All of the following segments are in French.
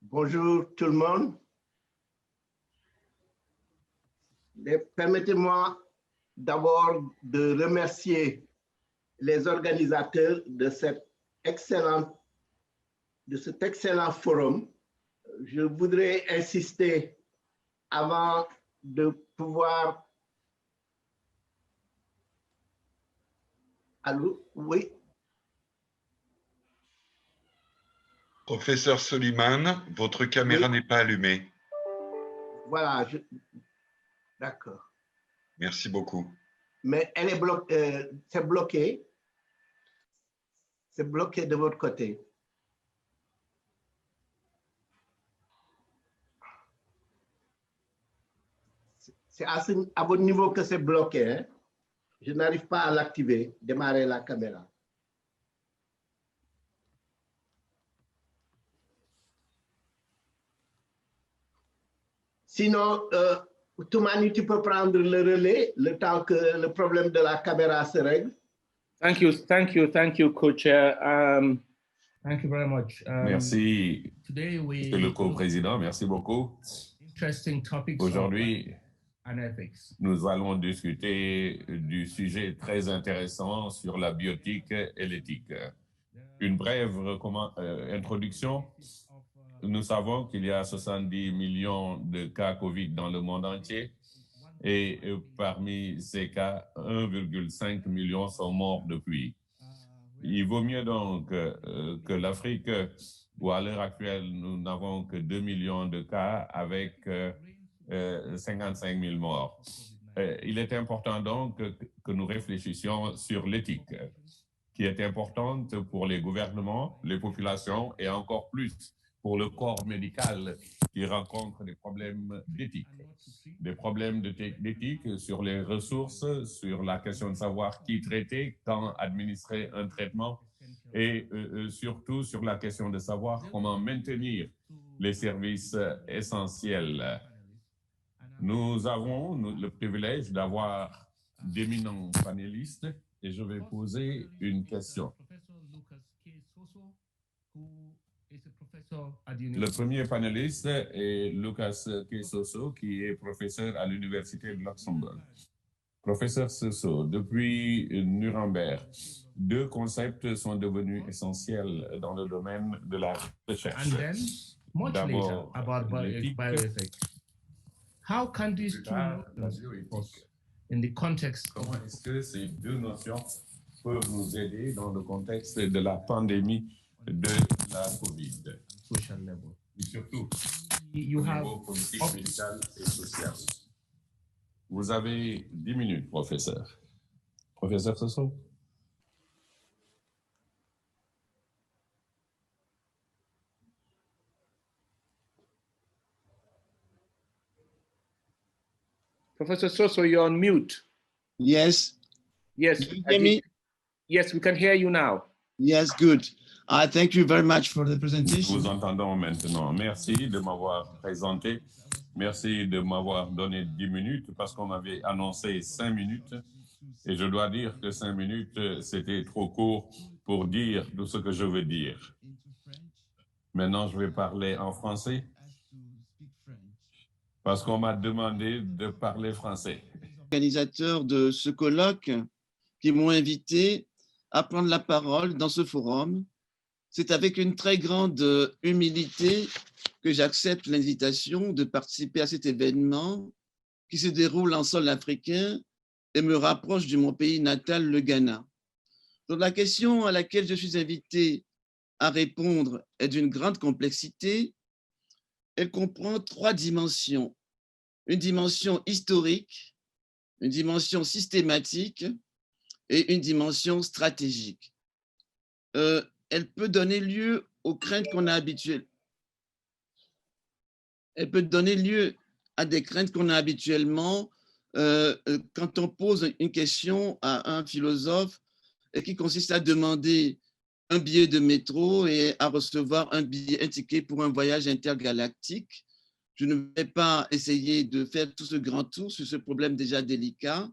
Bonjour tout le monde. Permettez-moi d'abord de remercier les organisateurs de cet excellent forum. Je voudrais insister avant de pouvoir... Allô? Oui. Professeur Soliman, votre caméra n'est pas allumée. Voilà, d'accord. Merci beaucoup. Mais elle est bloquée, c'est bloqué. C'est bloqué de votre côté. C'est à votre niveau que c'est bloqué. Hein? Je n'arrive pas à l'activer, démarrer la caméra. Sinon, Toumani, tu peux prendre le relais le temps que le problème de la caméra se règle. Thank you, co-chair. Thank you very much. Merci, Monsieur le co-président. Merci beaucoup. Aujourd'hui, nous allons discuter du sujet très intéressant sur la biotique et l'éthique. Une brève introduction. Nous savons qu'il y a 70 millions de cas Covid dans le monde entier et parmi ces cas, 1,5 million sont morts depuis. Il vaut mieux donc que l'Afrique, où à l'heure actuelle, nous n'avons que 2 millions de cas avec 55 000 morts. Il est important donc que nous réfléchissions sur l'éthique, qui est importante pour les gouvernements, les populations et encore plus pour le corps médical qui rencontre des problèmes d'éthique. Des problèmes d'éthique sur les ressources, sur la question de savoir qui traiter, quand administrer un traitement et surtout sur la question de savoir comment maintenir les services essentiels. Nous avons le privilège d'avoir d'éminents panélistes et je vais poser une question. Le premier panéliste est Lucas Kesoso, qui est professeur à l'Université de Luxembourg. Professeur Soso, depuis Nuremberg, deux concepts sont devenus essentiels dans le domaine de la recherche. D'abord, l'éthique. How can these two in the context Comment est-ce que ces deux notions peuvent nous aider dans le contexte de la pandémie de la COVID? Social level. Et surtout, You au have niveau politique, médical et social. Vous avez 10 minutes, professeur. Professeur Soso. Professor Soso, you're on mute. Yes. Yes. Can you hear me? Yes, we can hear you now. Yes, good. I thank you very much for the presentation. Nous vous entendons maintenant. Merci de m'avoir présenté. Merci de m'avoir donné 10 minutes parce qu'on m'avait annoncé 5 minutes. Et je dois dire que 5 minutes, c'était trop court pour dire tout ce que je veux dire. Maintenant, je vais parler en français parce qu'on m'a demandé de parler français. Organisateurs de ce colloque qui m'ont invité à prendre la parole dans ce forum. C'est avec une très grande humilité que j'accepte l'invitation de participer à cet événement qui se déroule en sol africain et me rapproche de mon pays natal, le Ghana. Donc la question à laquelle je suis invité à répondre est d'une grande complexité. Elle comprend 3 dimensions. Une dimension historique, une dimension systématique et une dimension stratégique. Elle peut donner lieu aux craintes qu'on a habituelles. Elle peut donner lieu à des craintes qu'on a habituellement quand on pose une question à un philosophe et qui consiste à demander un billet de métro et à recevoir un ticket pour un voyage intergalactique. Je ne vais pas essayer de faire tout ce grand tour sur ce problème déjà délicat,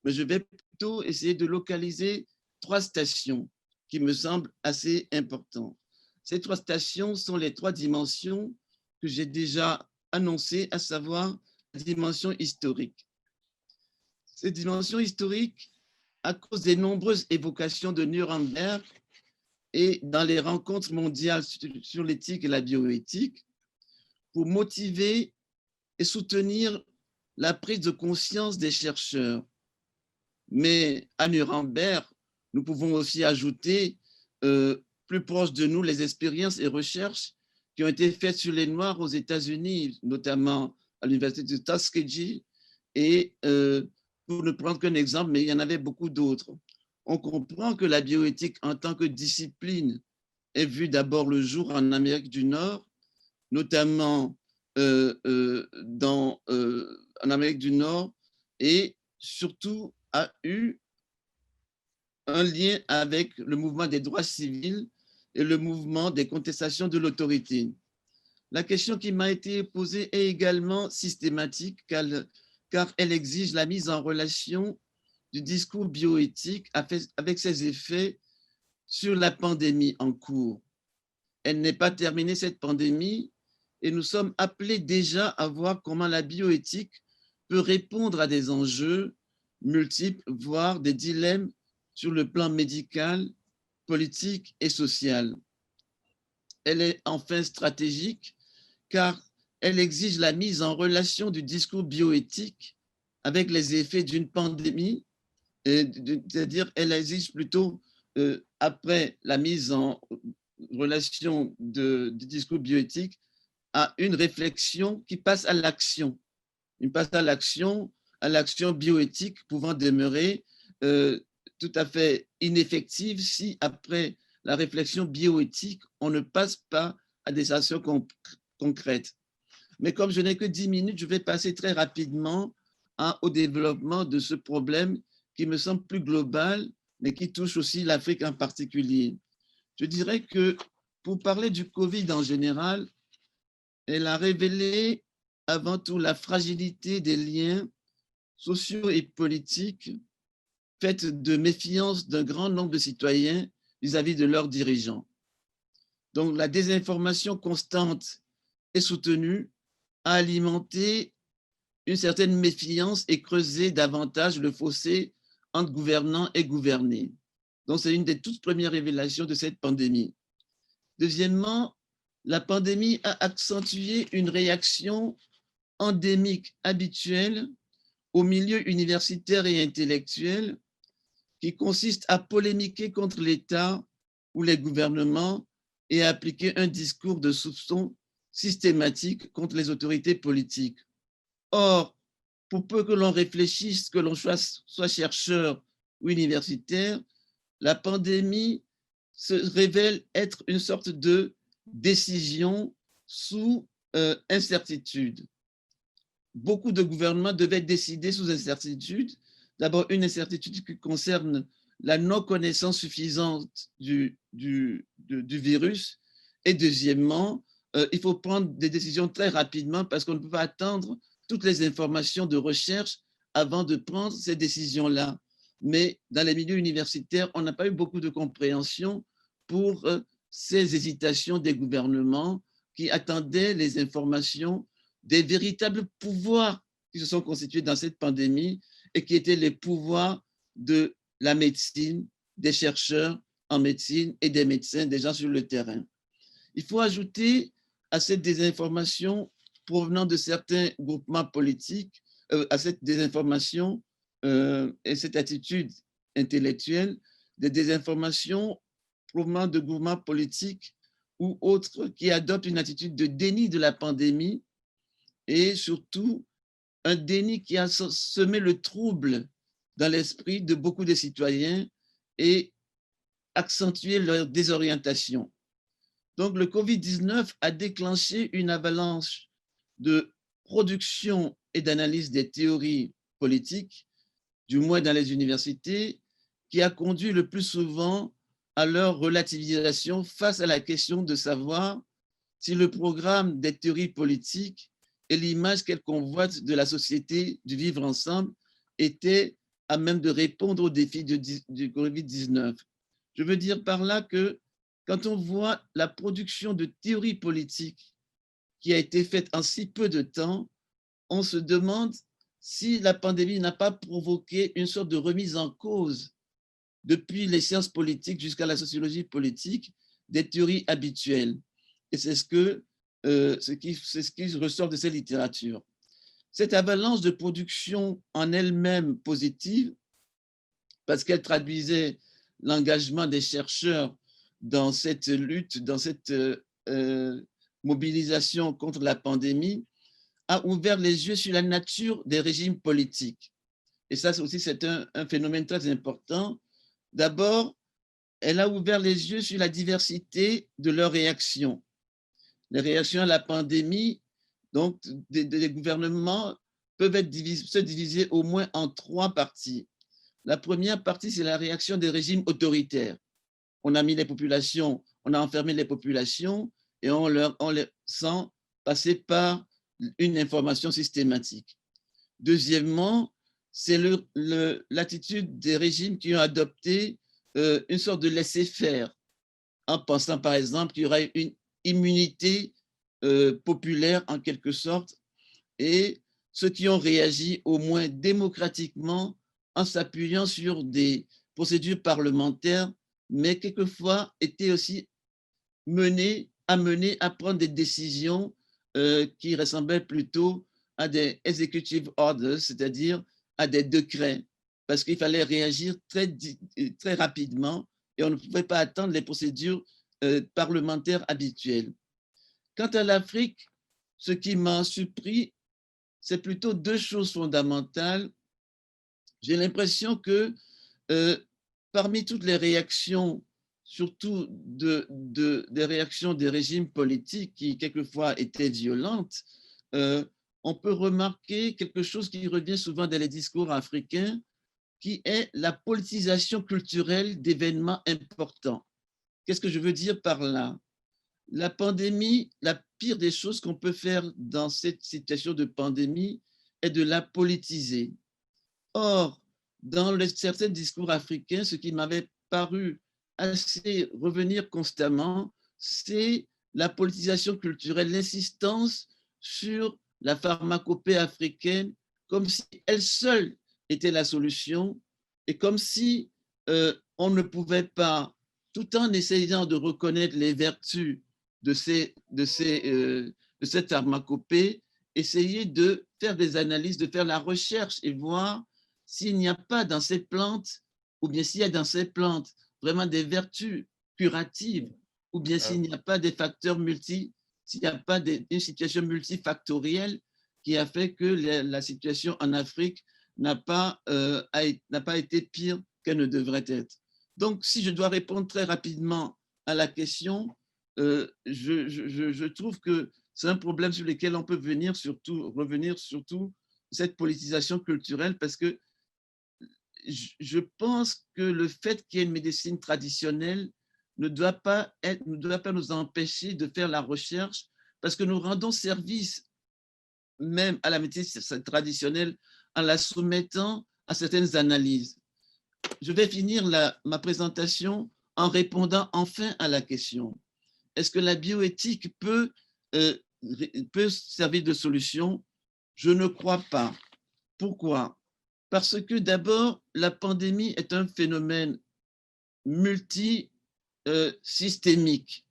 mais je vais plutôt essayer de localiser 3 stations qui me semblent assez importantes. Ces 3 stations sont les 3 dimensions que j'ai déjà annoncé, à savoir la dimension historique. Cette dimension historique, à cause des nombreuses évocations de Nuremberg et dans les rencontres mondiales sur l'éthique et la bioéthique, pour motiver et soutenir la prise de conscience des chercheurs. Mais à Nuremberg, nous pouvons aussi ajouter plus proche de nous les expériences et recherches qui ont été faites sur les Noirs aux États-Unis, notamment à l'université de Tuskegee. Et pour ne prendre qu'un exemple, mais il y en avait beaucoup d'autres. On comprend que la bioéthique en tant que discipline est vue d'abord le jour en Amérique du Nord, notamment en Amérique du Nord, et surtout a eu un lien avec le mouvement des droits civils et le mouvement des contestations de l'autorité. La question qui m'a été posée est également systématique car elle exige la mise en relation du discours bioéthique avec ses effets sur la pandémie en cours. Elle n'est pas terminée, cette pandémie, et nous sommes appelés déjà à voir comment la bioéthique peut répondre à des enjeux multiples, voire des dilemmes sur le plan médical, politique et social. Elle est enfin stratégique car elle exige la mise en relation du discours bioéthique avec les effets d'une pandémie, c'est-à-dire elle exige plutôt, après la mise en relation du discours bioéthique, à une réflexion qui passe à l'action. Il passe à l'action bioéthique pouvant demeurer tout à fait ineffective si après la réflexion bioéthique, on ne passe pas à des actions concrètes. Mais comme je n'ai que 10 minutes, je vais passer très rapidement au développement de ce problème qui me semble plus global, mais qui touche aussi l'Afrique en particulier. Je dirais que pour parler du Covid en général, elle a révélé avant tout la fragilité des liens sociaux et politiques faite de méfiance d'un grand nombre de citoyens vis-à-vis de leurs dirigeants. Donc la désinformation constante et soutenue a alimenté une certaine méfiance et creusé davantage le fossé entre gouvernants et gouvernés. Donc c'est une des toutes premières révélations de cette pandémie. Deuxièmement, la pandémie a accentué une réaction endémique habituelle au milieu universitaire et intellectuel qui consiste à polémiquer contre l'État ou les gouvernements et à appliquer un discours de soupçon systématique contre les autorités politiques. Or, pour peu que l'on réfléchisse, que l'on soit chercheur ou universitaire, la pandémie se révèle être une sorte de décision sous incertitude. Beaucoup de gouvernements devaient décider sous incertitude. D'abord, une incertitude qui concerne la non-connaissance suffisante du virus. Et deuxièmement, il faut prendre des décisions très rapidement parce qu'on ne peut pas attendre toutes les informations de recherche avant de prendre ces décisions-là. Mais dans les milieux universitaires, on n'a pas eu beaucoup de compréhension pour ces hésitations des gouvernements qui attendaient les informations des véritables pouvoirs qui se sont constitués dans cette pandémie et qui étaient les pouvoirs de la médecine, des chercheurs en médecine et des médecins, des gens sur le terrain. Il faut ajouter à cette désinformation provenant de certains groupements politiques, à cette désinformation et cette attitude intellectuelle, des désinformations provenant de groupements politiques ou autres qui adoptent une attitude de déni de la pandémie et surtout un déni qui a semé le trouble dans l'esprit de beaucoup de citoyens et accentué leur désorientation. Donc le Covid-19 a déclenché une avalanche de production et d'analyse des théories politiques, du moins dans les universités, qui a conduit le plus souvent à leur relativisation face à la question de savoir si le programme des théories politiques et l'image qu'elles convoitent de la société du vivre ensemble était à même de répondre aux défis du Covid-19. Je veux dire par là que quand on voit la production de théories politiques qui a été faite en si peu de temps, on se demande si la pandémie n'a pas provoqué une sorte de remise en cause depuis les sciences politiques jusqu'à la sociologie politique des théories habituelles. Et c'est ce qui ressort de cette littérature. Cette avalanche de production en elle-même positive, parce qu'elle traduisait l'engagement des chercheurs dans cette lutte, dans cette mobilisation contre la pandémie, a ouvert les yeux sur la nature des régimes politiques. Et ça aussi, c'est un phénomène très important. D'abord, elle a ouvert les yeux sur la diversité de leurs réactions. Les réactions à la pandémie, donc des gouvernements peuvent se diviser au moins en 3 parties. La première partie, c'est la réaction des régimes autoritaires. On a mis les populations, on a enfermé les populations et on les sent passer par une information systématique. Deuxièmement, c'est l'attitude des régimes qui ont adopté une sorte de laisser-faire, en pensant par exemple qu'il y aurait une immunité populaire en quelque sorte, et ceux qui ont réagi au moins démocratiquement en s'appuyant sur des procédures parlementaires, mais quelquefois étaient aussi amenés à prendre des décisions qui ressemblaient plutôt à des executive orders, c'est-à-dire à des décrets, parce qu'il fallait réagir très rapidement et on ne pouvait pas attendre les procédures parlementaires habituelles. Quant à l'Afrique, ce qui m'a surpris, c'est plutôt 2 choses fondamentales. J'ai l'impression que parmi toutes les réactions, surtout des réactions des régimes politiques qui quelquefois étaient violentes, on peut remarquer quelque chose qui revient souvent dans les discours africains, qui est la politisation culturelle d'événements importants. Qu'est-ce que je veux dire par là? La pandémie, la pire des choses qu'on peut faire dans cette situation de pandémie est de la politiser. Or, dans certains discours africains, ce qui m'avait paru assez revenir constamment, c'est la politisation culturelle, l'insistance sur la pharmacopée africaine comme si elle seule était la solution et comme si on ne pouvait pas, tout en essayant de reconnaître les vertus de cette pharmacopée, essayer de faire des analyses, de faire la recherche et voir s'il n'y a pas dans ces plantes, ou bien s'il y a dans ces plantes vraiment des vertus curatives, ou bien s'il n'y a pas des facteurs s'il n'y a pas une situation multifactorielle qui a fait que la situation en Afrique n'a pas été pire qu'elle ne devrait être. Donc, si je dois répondre très rapidement à la question, je trouve que c'est un problème sur lequel on peut revenir surtout cette politisation culturelle, parce que je pense que le fait qu'il y ait une médecine traditionnelle ne doit pas nous empêcher de faire la recherche, parce que nous rendons service même à la médecine traditionnelle en la soumettant à certaines analyses. Je vais finir ma présentation en répondant enfin à la question. Est-ce que la bioéthique peut servir de solution? Je ne crois pas. Pourquoi? Parce que d'abord, la pandémie est un phénomène multisystémique.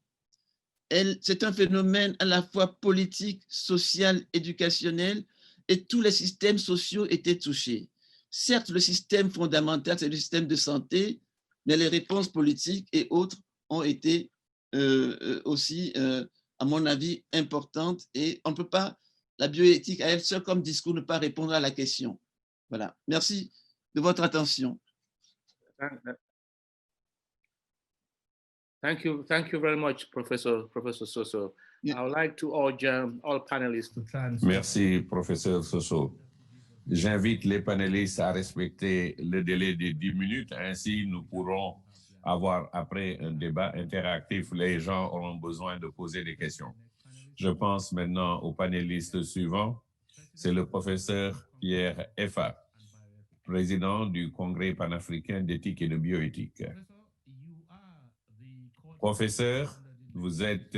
C'est un phénomène à la fois politique, social, éducationnel, et tous les systèmes sociaux étaient touchés. Certes, le système fondamental, c'est le système de santé, mais les réponses politiques et autres ont été aussi, à mon avis, importantes. Et on ne peut pas, la bioéthique à elle seule comme discours, ne pas répondre à la question. Voilà. Merci de votre attention. Thank you very much, Professor Soso. Yeah. I would like to urge all panelists to translate. Merci, Professeur Soso. J'invite les panélistes à respecter le délai de 10 minutes, ainsi nous pourrons avoir après un débat interactif. Les gens auront besoin de poser des questions. Je pense maintenant au panéliste suivant, c'est le professeur Pierre Effa, président du Congrès panafricain d'éthique et de bioéthique. Professeur, vous êtes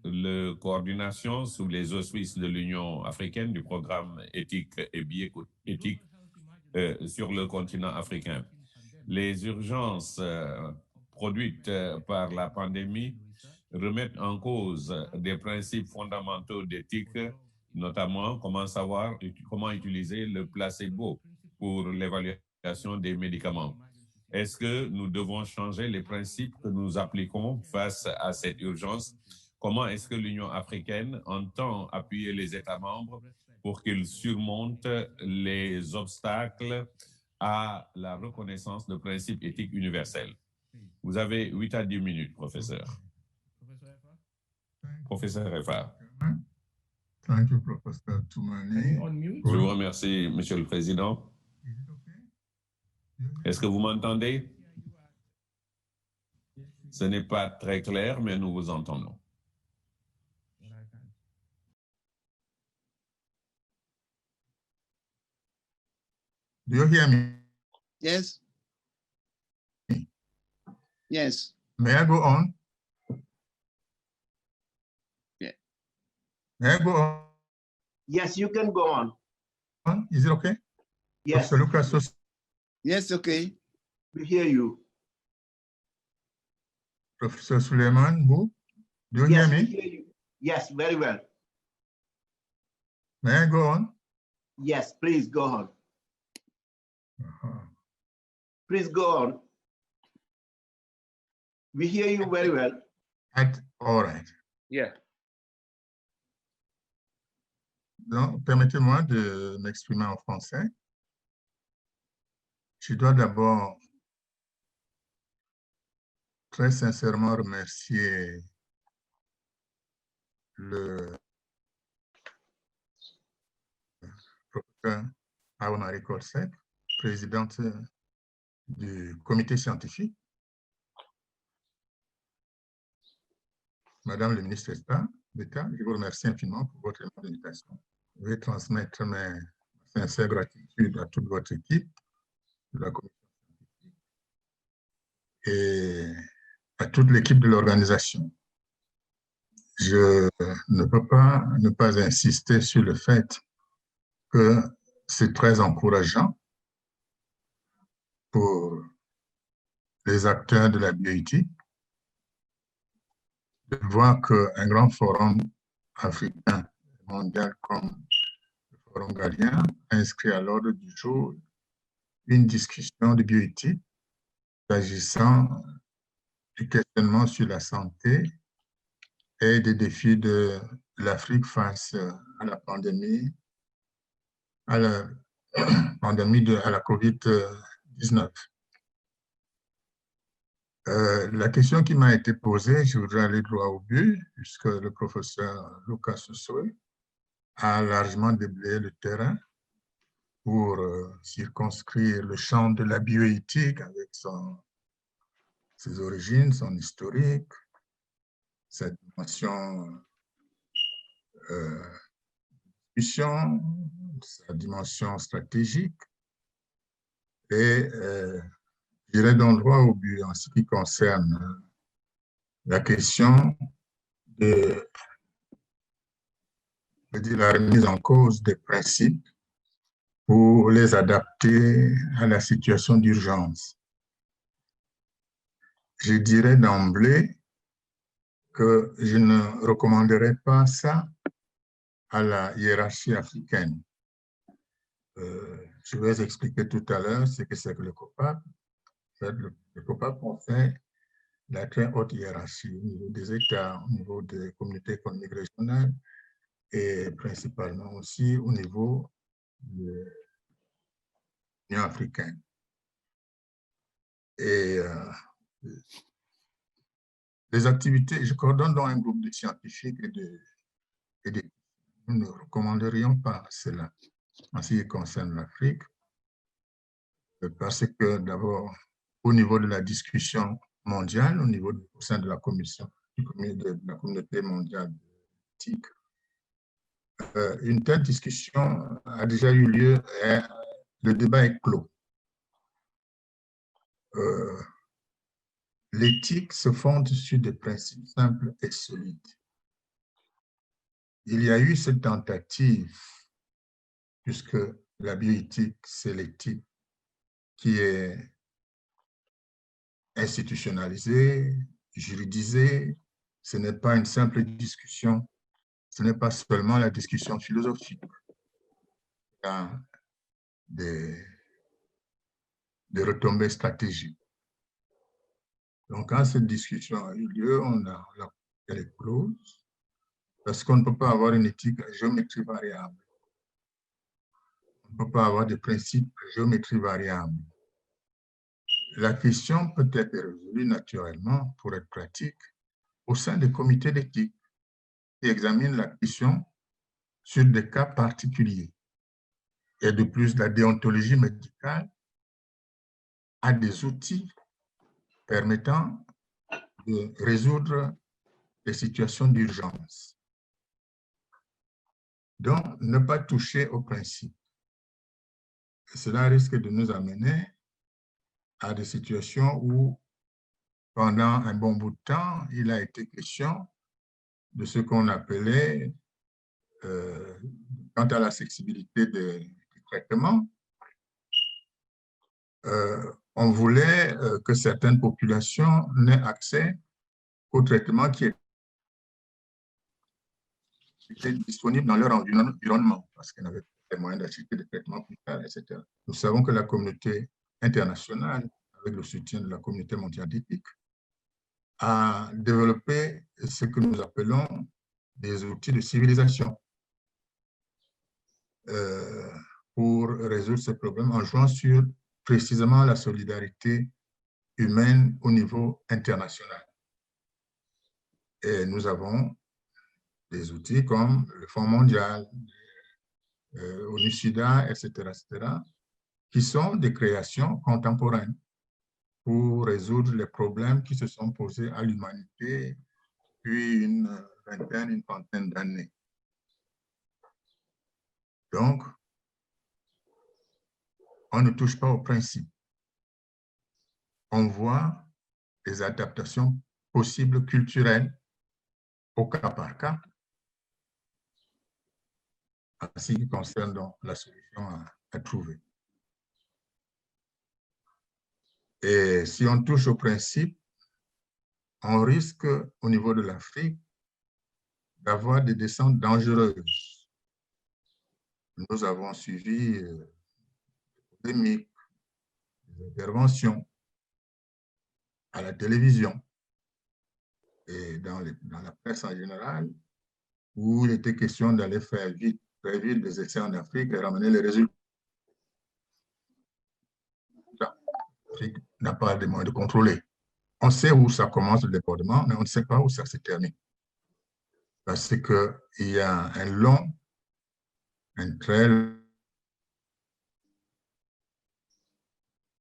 la coordination sous les auspices de l'Union africaine du programme éthique et bioéthique sur le continent africain. Les urgences produites par la pandémie remettent en cause des principes fondamentaux d'éthique, notamment comment utiliser le placebo pour l'évaluation des médicaments. Est-ce que nous devons changer les principes que nous appliquons face à cette urgence? Comment est-ce que l'Union africaine entend appuyer les États membres pour qu'ils surmontent les obstacles à la reconnaissance de principes éthiques universels? Vous avez 8 à 10 minutes, professeur. Professeur Effa. Thank you, Professor Toumani. Je vous remercie, Monsieur le Président. Est-ce que vous m'entendez? Ce n'est pas très clair, mais nous vous entendons. Do you hear me? Yes. Yes. May I go on? Yeah. May I go on? Yes, you can go on. Is it okay? Yes, Professor Lucas, Yes, okay. we hear you. Professor Suleiman, do you Yes, hear we me? hear you. Yes, very well. May I go on? Yes, please go on. Please go on. We hear you very well. All right. Yeah. Donc, permettez-moi de m'exprimer en français. Je dois d'abord très sincèrement remercier le professeur Awa-Marie Corsec, présidente du comité scientifique, Madame le ministre d'État, je vous remercie infiniment pour votre invitation. Je vais transmettre mes sincères gratitudes à toute votre équipe de la commission scientifique et à toute l'équipe de l'organisation. Je ne peux pas ne pas insister sur le fait que c'est très encourageant pour les acteurs de la bioéthique de voir qu'un grand forum africain mondial comme le Forum Galien inscrit à l'ordre du jour une discussion de bioéthique s'agissant du questionnement sur la santé et des défis de l'Afrique face à la pandémie, à la COVID-19. La question qui m'a été posée, je voudrais aller droit au but, puisque le professeur Lucas Sosoy a largement déblayé le terrain pour circonscrire le champ de la bioéthique avec ses origines, son historique, sa dimension discussion, sa dimension stratégique. Et j'irai donc droit au but en ce qui concerne la question de la remise en cause des principes pour les adapter à la situation d'urgence. Je dirais d'emblée que je ne recommanderais pas ça à la hiérarchie africaine. Je vais expliquer tout à l'heure ce que c'est que le COPAP. Le COPAP fait la très haute hiérarchie au niveau des États, au niveau des communautés économiques régionales et principalement aussi au niveau de l'Union africaine. Et les activités, je coordonne donc un groupe de scientifiques nous ne recommanderions pas cela en ce qui concerne l'Afrique, parce que d'abord, au niveau de la discussion mondiale, au sein de la commission, de la communauté mondiale d'éthique, une telle discussion a déjà eu lieu et le débat est clos. L'éthique se fonde sur des principes simples et solides. il y a eu cette tentative, puisque la bioéthique, c'est l'éthique qui est institutionnalisée, juridisée. Ce n'est pas une simple discussion, ce n'est pas seulement la discussion philosophique. Il y a des retombées stratégiques. Donc, quand cette discussion a eu lieu, elle est close, parce qu'on ne peut pas avoir une éthique à géométrie variable. On ne peut pas avoir des principes à géométrie variable. La question peut être résolue naturellement, pour être pratique, au sein des comités d'éthique qui examinent la question sur des cas particuliers. Et de plus, la déontologie médicale a des outils permettant de résoudre les situations d'urgence. Donc, ne pas toucher au principe. Cela risque de nous amener à des situations où, pendant un bon bout de temps, il a été question de ce qu'on appelait, quant à l'accessibilité du traitement, on voulait que certaines populations n'aient accès au traitement qui était disponible dans leur environnement, parce qu'ils n'avaient pas les moyens d'acheter des traitements plus tard, etc. Nous savons que la communauté internationale, avec le soutien de la communauté mondiale d'éthique, a développé ce que nous appelons des outils de civilisation pour résoudre ce problème en jouant sur précisément la solidarité humaine au niveau international. Et nous avons des outils comme le Fonds mondial, ONU-SIDA, etc., qui sont des créations contemporaines pour résoudre les problèmes qui se sont posés à l'humanité depuis une vingtaine, une trentaine d'années. Donc, on ne touche pas au principe. On voit des adaptations possibles culturelles au cas par cas, en ce qui concerne donc la solution à trouver. Et si on touche au principe, on risque, au niveau de l'Afrique, d'avoir des descentes dangereuses. Nous avons suivi des polémiques, des interventions à la télévision et dans la presse en général, où il était question d'aller faire vite, très vite des essais en Afrique et ramener les résultats. L'Afrique n'a pas de moyens de contrôler. On sait où ça commence le débordement, mais on ne sait pas où ça se termine. Parce qu'il y a un très long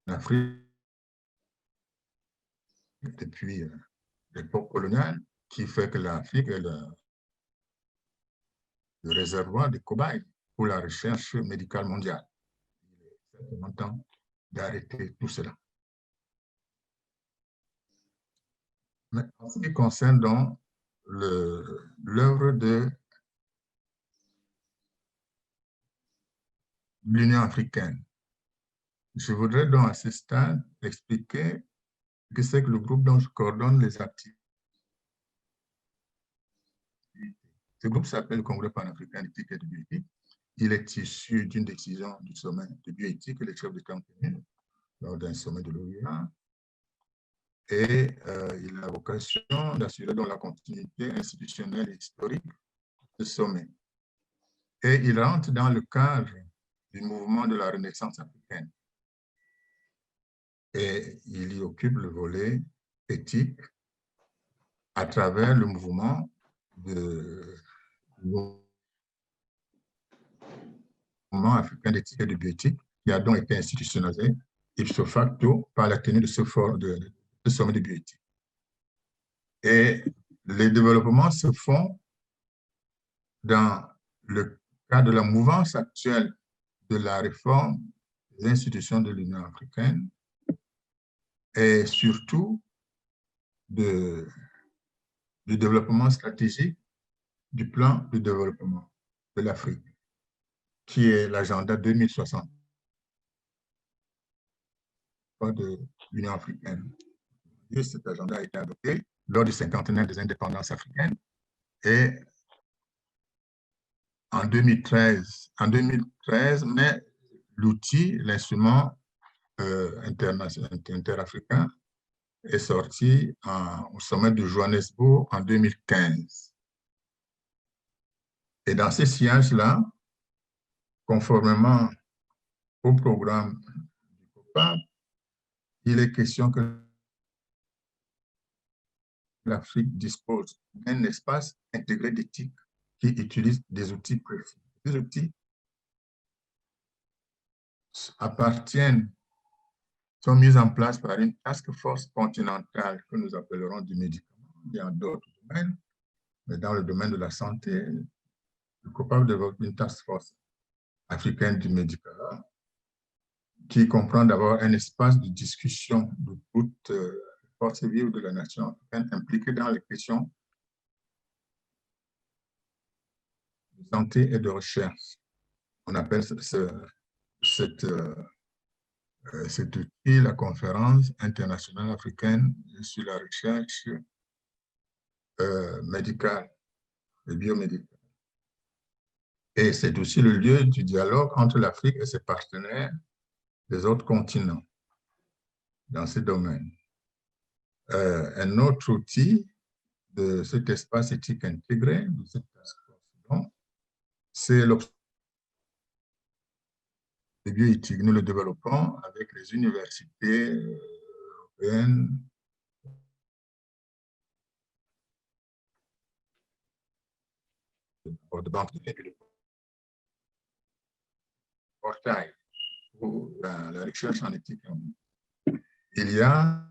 en Afrique depuis l'époque coloniale qui fait que l'Afrique est le réservoir de cobayes pour la recherche médicale mondiale. Il est certainement temps d'arrêter tout cela. Mais en ce qui concerne donc l'œuvre de l'Union africaine, je voudrais donc à ce stade expliquer ce que c'est que le groupe dont je coordonne les activités. Ce groupe s'appelle le Congrès panafricain d'éthique et de bioéthique. Il est issu d'une décision du sommet de bioéthique que les chefs d'État ont tenu lors d'un sommet de l'OUA. Et il a vocation d'assurer dans la continuité institutionnelle et historique de ce sommet. Et il rentre dans le cadre du mouvement de la Renaissance africaine. Et il y occupe le volet éthique à travers le mouvement africain d'éthique et de bioéthique qui a donc été institutionnalisé ipso facto par la tenue de ce sommet de bioéthique. Et les développements se font dans le cadre de la mouvance actuelle de la réforme des institutions de l'Union africaine et surtout du développement stratégique du plan de développement de l'Afrique, qui est l'agenda 2060 de l'Union africaine. Et cet agenda a été adopté lors du cinquantenaire des indépendances africaines et en 2013, mais l'outil, l'instrument interafricain est sorti au sommet de Johannesburg en 2015. Et dans ces sciences-là, conformément au programme du COPAP, il est question que l'Afrique dispose d'un espace intégré d'éthique qui utilise des outils précis. Ces outils sont mis en place par une task force continentale que nous appellerons du médicament. Il y a d'autres domaines, mais dans le domaine de la santé, le COPAP développe une task force africaine du médicament qui comprend d'abord un espace de discussion de toutes les forces vives de la nation africaine impliquées dans les questions de santé et de recherche. On appelle cet outil la conférence internationale africaine sur la recherche médicale et biomédicale. Et c'est aussi le lieu du dialogue entre l'Afrique et ses partenaires des autres continents dans ces domaines. Un autre outil de cet espace éthique intégré, de cette task force, c'est l'observation de bioéthique. Nous le développons avec les universités européennes, de banque de portail pour la recherche en éthique. Il y a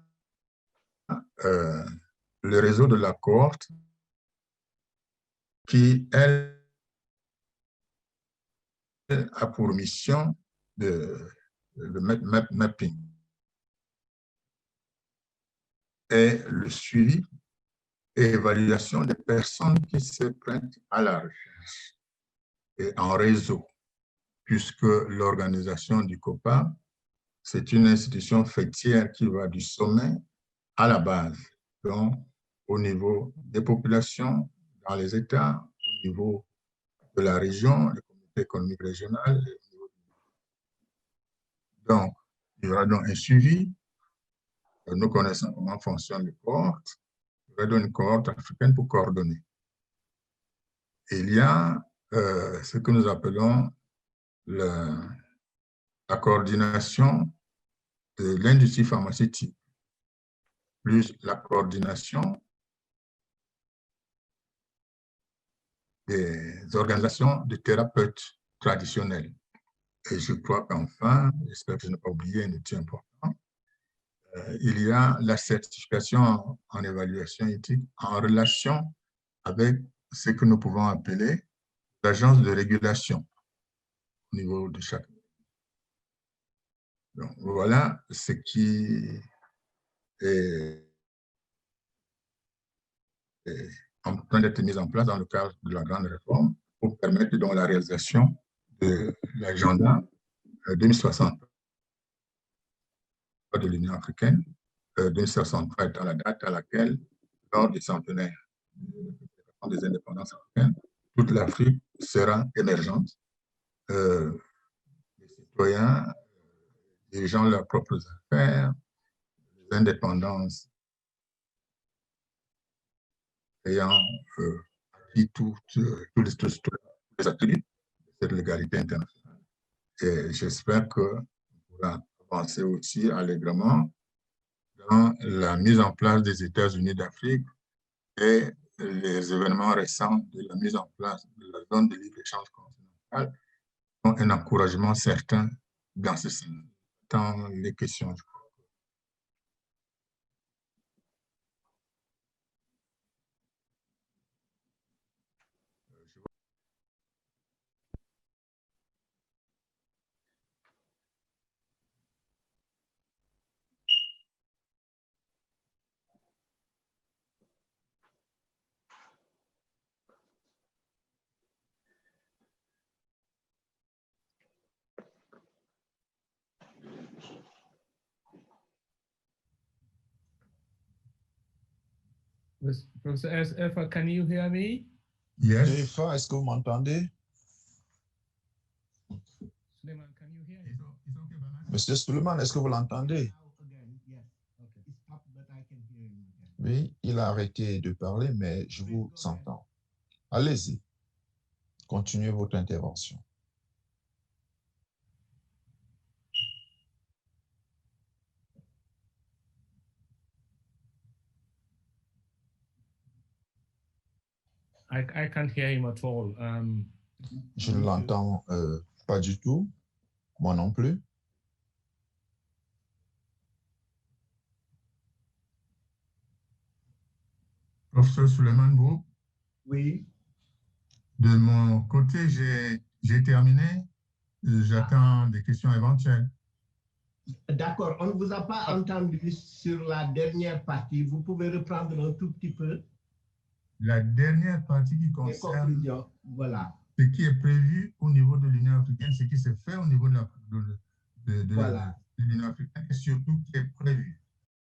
le réseau de la cohorte qui, elle, a pour mission de mapping et le suivi et évaluation des personnes qui se prêtent à la recherche et en réseau, puisque l'organisation du COPAP, c'est une institution faîtière qui va du sommet à la base, donc au niveau des populations dans les États, au niveau de la région, les communautés économiques régionales. Donc, il y aura donc un suivi. Nous connaissons comment fonctionnent les cohortes. Il y aura donc une cohorte africaine pour coordonner. Et il y a ce que nous appelons la coordination de l'industrie pharmaceutique, plus la coordination des organisations de thérapeutes traditionnels. Et je crois qu'enfin, j'espère que je n'ai pas oublié un outil important, il y a la certification en évaluation éthique en relation avec ce que nous pouvons appeler l'agence de régulation au niveau de chaque. Donc, voilà ce qui est en train d'être mis en place dans le cadre de la grande réforme pour permettre donc la réalisation de l'agenda 2060 de l'Union africaine. 2063 étant la date à laquelle, lors du centenaire des indépendances africaines, toute l'Afrique sera émergente. Les citoyens dirigeant leurs propres affaires, les indépendances ayant acquis tous les attributs de cette légalité internationale. Et j'espère qu'on pourra avancer aussi allègrement dans la mise en place des États-Unis d'Afrique et les événements récents de la mise en place de la zone de libre-échange continentale ont un encouragement certain dans ce sens, dans les questions. Professor Effa, can you hear me? Yes. Effa, est-ce que vous m'entendez? Suleiman, can you hear me? It's okay, Bernard. Monsieur Suleiman, est-ce que vous l'entendez? Oui, il a arrêté de parler, mais je vous entends. Allez-y. Continuez votre intervention. I can't hear him at all. Je ne l'entends pas du tout. Moi non plus. Professeur Suleiman Bou, Oui. de mon côté, j'ai terminé. J'attends des questions éventuelles. D'accord, on ne vous a pas entendu sur la dernière partie. Vous pouvez reprendre un tout petit peu La dernière partie qui les concerne conclusions. Voilà. ce qui est prévu au niveau de l'Union africaine, ce qui s'est fait au niveau de Voilà. l'Union africaine et surtout qui est prévu.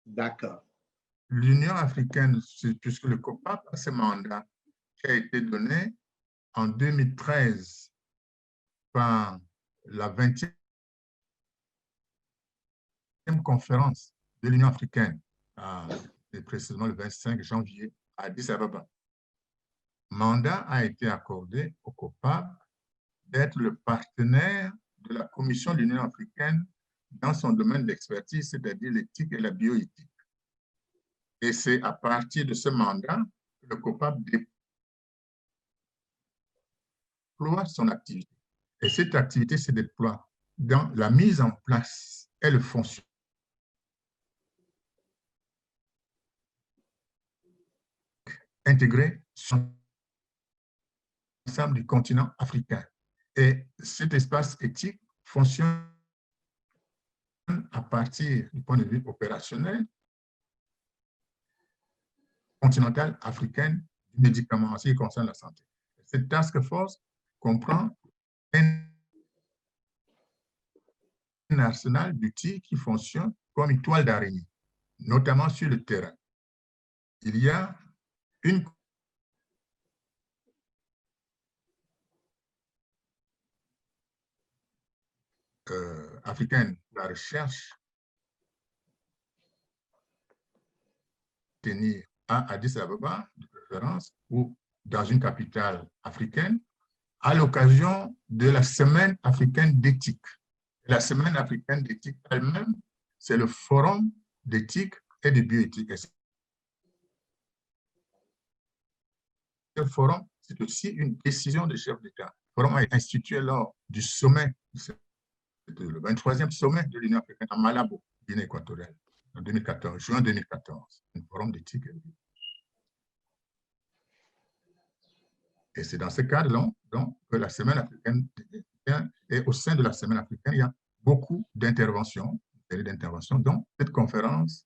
D'accord. L'Union africaine, puisque le COPAP a ce mandat qui a été donné en 2013 par la 20e conférence de l'Union africaine, et précisément le 25 janvier à Addis Ababa. Mandat a été accordé au COPAP d'être le partenaire de la Commission de l'Union africaine dans son domaine d'expertise, c'est-à-dire l'éthique et la bioéthique. Et c'est à partir de ce mandat que le COPAP déploie son activité. Et cette activité se déploie dans la mise en place et le fonctionnement intégré sur l'ensemble du continent africain. Et cet espace éthique fonctionne à partir du point de vue opérationnel continentale africaine du médicament en ce qui concerne la santé. Cette task force comprend un arsenal d'outils qui fonctionnent comme une toile d'araignée, notamment sur le terrain. Il y a une africaine, la recherche tenir à Addis Ababa, de préférence, ou dans une capitale africaine, à l'occasion de la Semaine africaine d'éthique. La Semaine africaine d'éthique elle-même, c'est le forum d'éthique et de bioéthique. Et ce forum, c'est aussi une décision du chef d'État. Le forum a été institué lors du sommet, le 23e sommet de l'Union africaine à Malabo, Guinée équatoriale, en 2014, juin 2014, un forum d'éthique et de bioéthique. Et c'est dans ce cadre-là que la Semaine africaine, et au sein de la Semaine africaine, il y a beaucoup d'interventions, dont cette conférence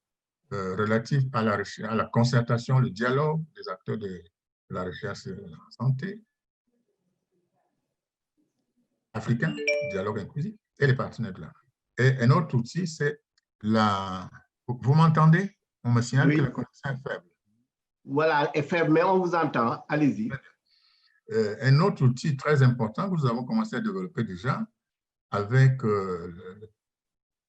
relative à la concertation, le dialogue des acteurs de la recherche en santé africain, dialogue inclusif, et les partenaires de l'Afrique. Et un autre outil, c'est la... Vous m'entendez? On me signale que la connexion est faible. Voilà, est faible, mais on vous entend. Allez-y. Un autre outil très important que nous avons commencé à développer déjà avec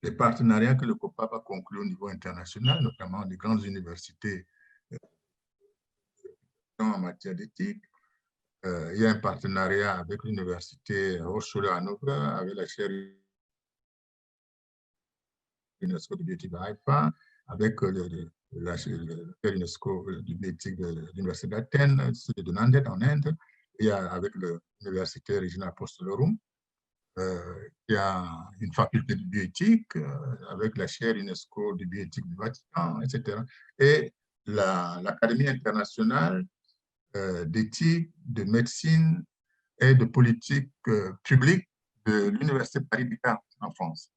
les partenariats que le COPAP a conclus au niveau international, notamment des grandes universités en matière d'éthique. Il y a un partenariat avec l'université Hochschule-Hannover, avec la chaire UNESCO de bioéthique de Haïfa, avec la chaire UNESCO de bioéthique de l'université d'Athènes, de Nandet en Inde, et avec l'université Regina Apostolorum. Il y a une faculté de bioéthique avec la chaire UNESCO de bioéthique du Vatican, etc. Et l'Académie internationale d'éthique, de médecine et de politique publique de l'Université Paris-Descartes en France.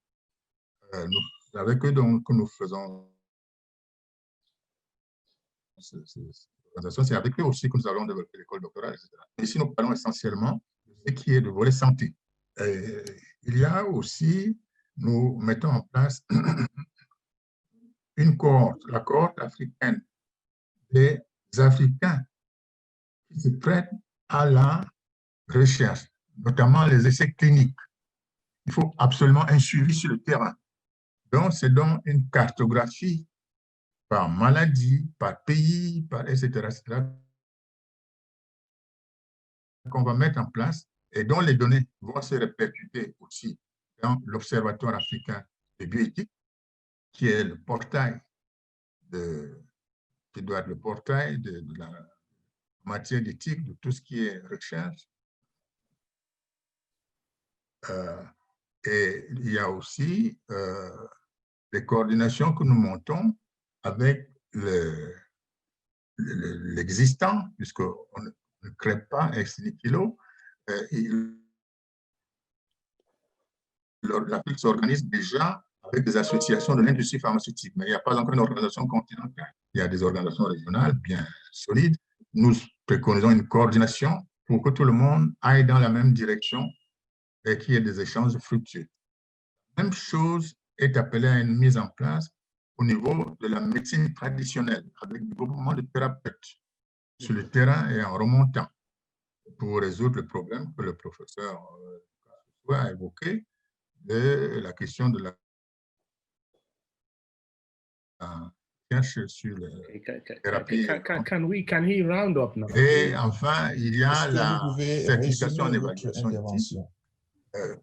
Avec eux, donc, que nous faisons c'est avec eux aussi que nous allons développer l'école doctorale, etc. Ici, nous parlons essentiellement de ce qui est de volet santé. Il y a aussi, nous mettons en place une cohorte, la cohorte africaine des Africains qui se prêtent à la recherche, notamment les essais cliniques. Il faut absolument un suivi sur le terrain. Donc, c'est donc une cartographie par maladie, par pays, par etc., qu'on va mettre en place et dont les données vont se répercuter aussi dans l'Observatoire africain de bioéthique, qui est le portail qui doit être le portail de la matière d'éthique, de tout ce qui est recherche. Et il y a aussi les coordinations que nous montons avec l'existant, puisqu'on ne crée pas ex nihilo. L'Afrique s'organise déjà avec des associations de l'industrie pharmaceutique, mais il n'y a pas encore une organisation continentale. Il y a des organisations régionales bien solides. Nous préconisons une coordination pour que tout le monde aille dans la même direction et qu'il y ait des échanges fructueux. La même chose est appelée à une mise en place au niveau de la médecine traditionnelle, avec le groupement de thérapeutes sur le terrain et en remontant pour résoudre le problème que le professeur a évoqué, de la question de la recherche sur les thérapies. Can he round up now? Et enfin, il y a Est-ce que la vous pouvez certification en résumer votre évaluation éthique intervention?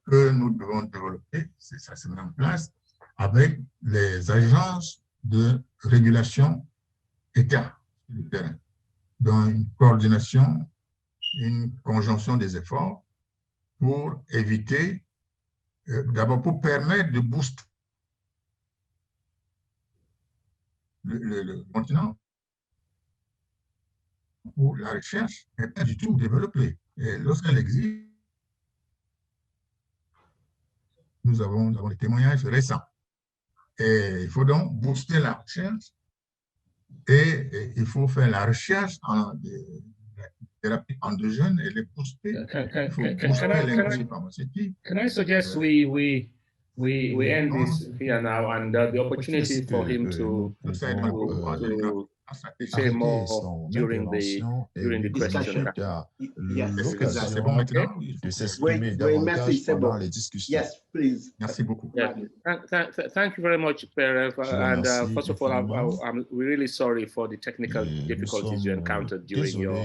que nous devons développer, ça se met en place avec les agences de régulation État sur le terrain, dans une coordination, une conjonction des efforts pour éviter, d'abord pour permettre de booster le continent où la recherche n'est pas du tout développée. Et lorsqu'elle existe, nous avons des témoignages récents. Et il faut donc booster la recherche et il faut faire la recherche en thérapie endogène et les booster. Il faut booster l'industrie pharmaceutique. Can I suggest we end this here now and the opportunity for him to say more during the question. C'est bon maintenant? De s'exprimer davantage pendant les discussions. Yes, please. Merci beaucoup. Yeah. Thank you very much, Perev. And first of all, I'm really sorry for the technical difficulties you encountered during your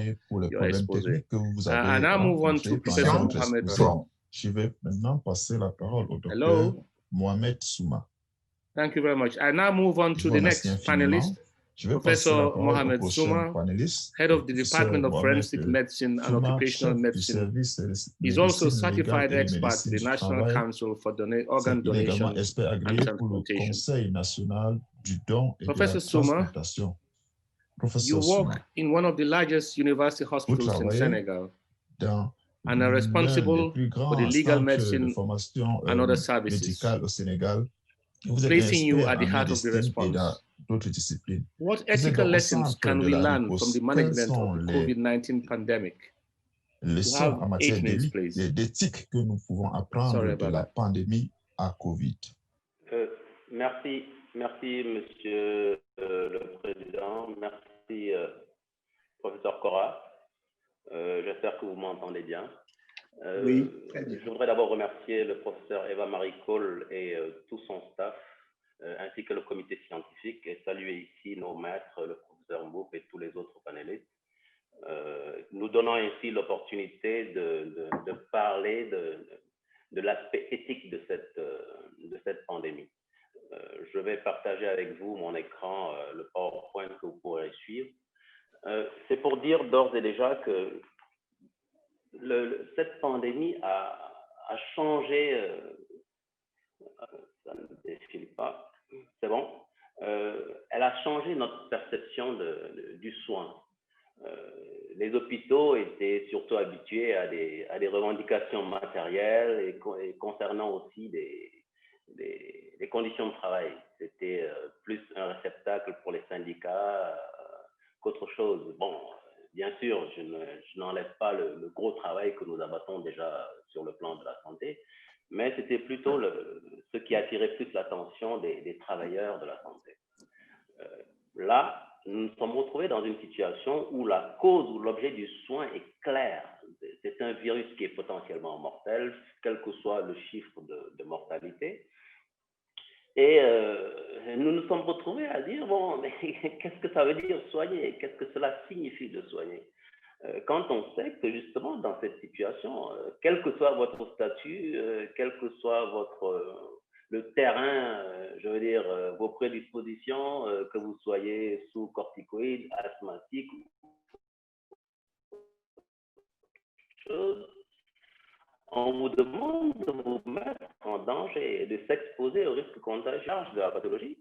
exposé. And now move on to Professor Mohamed Souma. Je vais maintenant passer la parole au docteur Mohamed Souma. Thank you very much. I now move on to the next panelist, Professor Mohamed Souma, head of the Department of Forensic Medicine and Occupational Medicine. He's also certified expert to the National Council for Organ Donation and Transplantation. Professor Souma, you work in one of the largest university hospitals in Senegal and are responsible for the legal medicine and other services, placing you at the heart of the response. What ethical lessons can we learn from the management of the COVID-19 pandemic? Leçons en matière d'éthique que nous pouvons apprendre de la pandémie à Covid. Merci, Monsieur le Président. Merci, Professeur Cora. J'espère que vous m'entendez bien. Oui, très bien. Je voudrais d'abord remercier le professeur Eva-Marie Cole et tout son staff, ainsi que le comité scientifique, et saluer ici nos maîtres, le professeur Mboup et tous les autres panélistes, nous donnant ainsi l'opportunité de parler de l'aspect éthique de cette pandémie. Je vais partager avec vous mon écran, le PowerPoint que vous pourrez suivre. C'est pour dire d'ores et déjà que cette pandémie a changé, ça ne défile pas, c'est bon, elle a changé notre perception du soin. Les hôpitaux étaient surtout habitués à des revendications matérielles et concernant aussi des conditions de travail. C'était plus un réceptacle pour les syndicats qu'autre chose. Bon, bien sûr, je n'enlève pas le gros travail que nous abattons déjà sur le plan de la santé, mais c'était plutôt ce qui attirait plus l'attention des travailleurs de la santé. Là, nous nous sommes retrouvés dans une situation où la cause ou l'objet du soin est clair. C'est un virus qui est potentiellement mortel, quel que soit le chiffre de mortalité. Et nous nous sommes retrouvés à dire, bon, mais qu'est-ce que ça veut dire soigner? Qu'est-ce que cela signifie de soigner? Quand on sait que justement dans cette situation, quel que soit votre statut, quel que soit le terrain, je veux dire, vos prédispositions, que vous soyez sous corticoïdes, asthmatique, on vous demande de vous mettre en danger et de s'exposer au risque contagieux de la pathologie.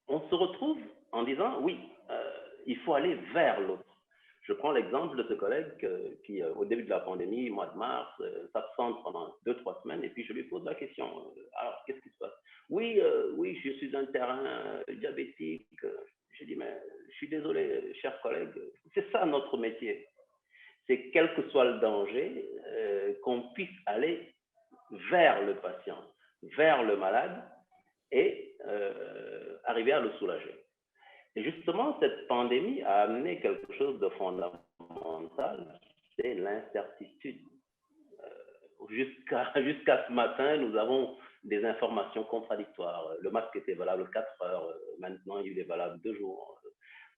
On se retrouve en disant, oui, il faut aller vers l'autre. Je prends l'exemple de ce collègue qui, au début de la pandémie, mois de mars, s'absente pendant 2-3 semaines, et puis je lui pose la question, alors, qu'est-ce qui se passe? Oui, oui, je suis un terrain diabétique. J'ai dit, mais je suis désolé, cher collègue, c'est ça notre métier. C'est quel que soit le danger, qu'on puisse aller vers le patient, vers le malade, et arriver à le soulager. Et justement, cette pandémie a amené quelque chose de fondamental, c'est l'incertitude. Jusqu'à ce matin, nous avons des informations contradictoires. Le masque était valable 4 heures, maintenant il est valable 2 jours.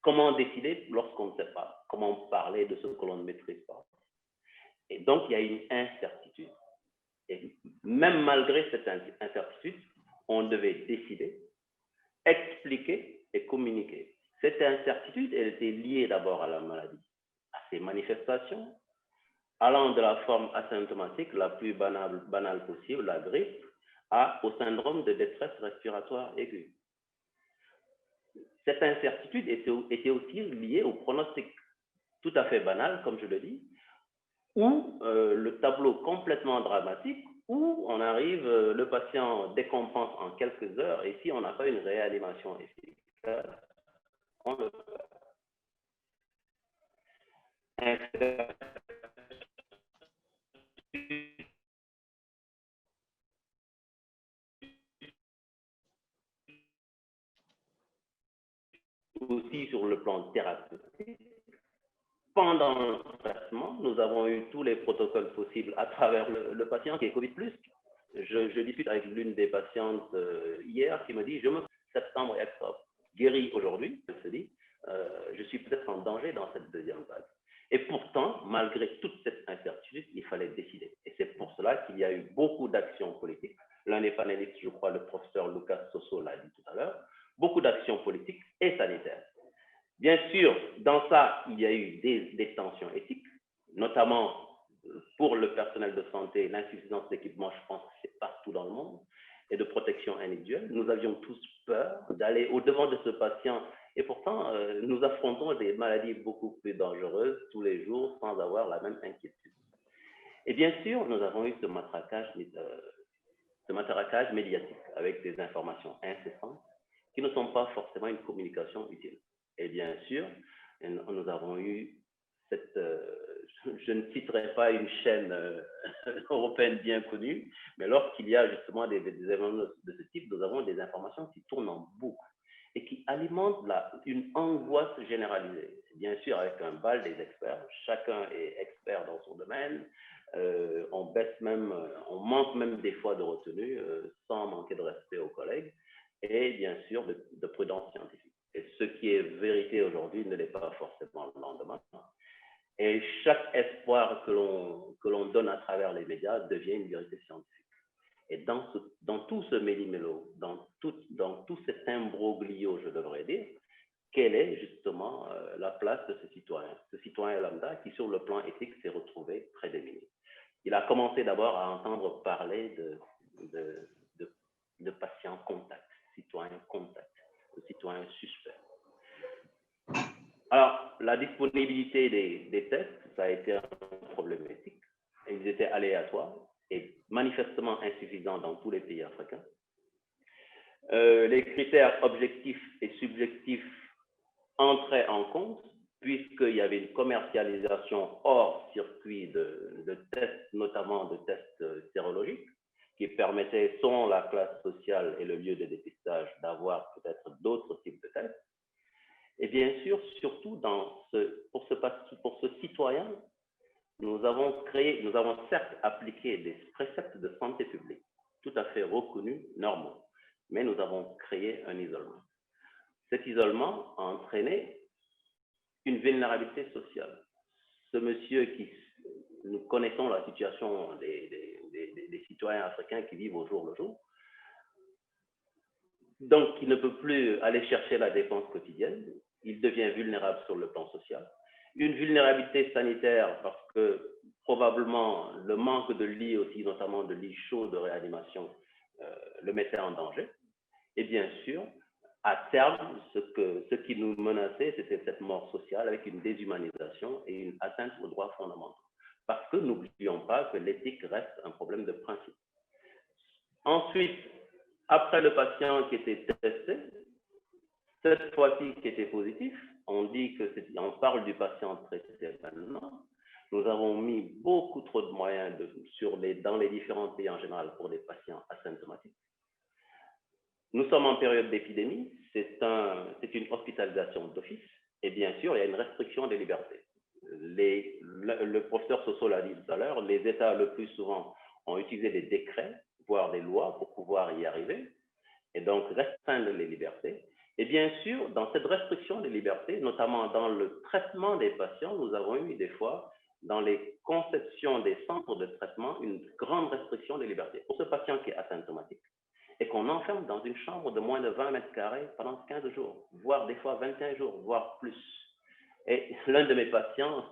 Comment décider lorsqu'on ne sait pas? Comment parler de ce que l'on ne maîtrise pas? Et donc, il y a une incertitude. Et même malgré cette incertitude, on devait décider, expliquer et communiquer. Cette incertitude, elle était liée d'abord à la maladie, à ses manifestations, allant de la forme asymptomatique la plus banale possible, la grippe, au syndrome de détresse respiratoire aiguë. Cette incertitude était aussi liée au pronostic tout à fait banal, comme je le dis, ou le tableau complètement dramatique, où on arrive, le patient décompense en quelques heures, et si on n'a pas une réanimation efficace, on le fait. Aussi sur le plan thérapeutique. Pendant le traitement, nous avons eu tous les protocoles possibles à travers le patient qui est Covid+. Je discute avec l'une des patientes hier qui me dit, je me septembre et octobre, guéri aujourd'hui, elle se dit, je suis peut-être en danger dans cette deuxième vague. Et pourtant, malgré toute cette incertitude, il fallait décider. Et c'est pour cela qu'il y a eu beaucoup d'actions politiques. L'un des panélistes, je crois, le professeur Lucas Soso l'a dit tout à l'heure, beaucoup d'actions politiques et sanitaires. Bien sûr, dans ça, il y a eu des tensions éthiques, notamment pour le personnel de santé, l'insuffisance d'équipement, je pense que c'est partout dans le monde, et de protection individuelle. Nous avions tous peur d'aller au-devant de ce patient, et pourtant, nous affrontons des maladies beaucoup plus dangereuses tous les jours sans avoir la même inquiétude. Et bien sûr, nous avons eu ce matraquage médiatique avec des informations incessantes qui ne sont pas forcément une communication utile. Et bien sûr, nous avons eu cette, je ne citerai pas une chaîne européenne bien connue, mais lorsqu'il y a justement des événements de ce type, nous avons des informations qui tournent en boucle et qui alimentent une angoisse généralisée. Bien sûr, avec un bal des experts, chacun est expert dans son domaine, on manque même des fois de retenue sans manquer de respect aux collègues et bien sûr de prudence scientifique. Et ce qui est vérité aujourd'hui ne l'est pas forcément le lendemain. Et chaque espoir que l'on donne à travers les médias devient une vérité scientifique. Et dans tout ce méli-mélo, dans tout cet imbroglio, je devrais dire, quelle est justement la place de ce citoyen lambda qui, sur le plan éthique, s'est retrouvé très démuni. Il a commencé d'abord à entendre parler de patients contacts, citoyens contacts, de citoyens suspects. Alors, la disponibilité des tests, ça a été un problème éthique. Ils étaient aléatoires et manifestement insuffisants dans tous les pays africains. Les critères objectifs et subjectifs entraient en compte puisqu'il y avait une commercialisation hors circuit de tests, notamment de tests sérologiques, qui permettaient, selon la classe sociale et le lieu de dépistage, d'avoir peut-être d'autres types de tests. Et bien sûr, surtout pour ce citoyen, nous avons certes appliqué des préceptes de santé publique, tout à fait reconnus, normaux, mais nous avons créé un isolement. Cet isolement a entraîné une vulnérabilité sociale. Ce monsieur nous connaissons la situation des citoyens africains qui vivent au jour le jour, donc il ne peut plus aller chercher la dépense quotidienne, il devient vulnérable sur le plan social. Une vulnérabilité sanitaire parce que probablement le manque de lits aussi, notamment de lits chauds de réanimation, le mettait en danger. Et bien sûr, à terme, ce qui nous menaçait, c'était cette mort sociale avec une déshumanisation et une atteinte aux droits fondamentaux. Parce que n'oublions pas que l'éthique reste un problème de principe. Ensuite, après le patient qui était testé, cette fois-ci qui était positif, on parle du patient traité maintenant. Nous avons mis beaucoup trop de moyens dans les différents pays en général pour les patients asymptomatiques. Nous sommes en période d'épidémie, c'est une hospitalisation d'office et bien sûr, il y a une restriction des libertés. Le professeur Soso l'a dit tout à l'heure, les États le plus souvent ont utilisé des décrets, voire des lois pour pouvoir y arriver et donc restreindre les libertés. Et bien sûr, dans cette restriction des libertés, notamment dans le traitement des patients, nous avons eu des fois, dans les conceptions des centres de traitement, une grande restriction des libertés. Pour ce patient qui est asymptomatique, et qu'on enferme dans une chambre de moins de 20 mètres carrés pendant 15 jours, voire des fois 21 jours, voire plus. Et l'un de mes patients,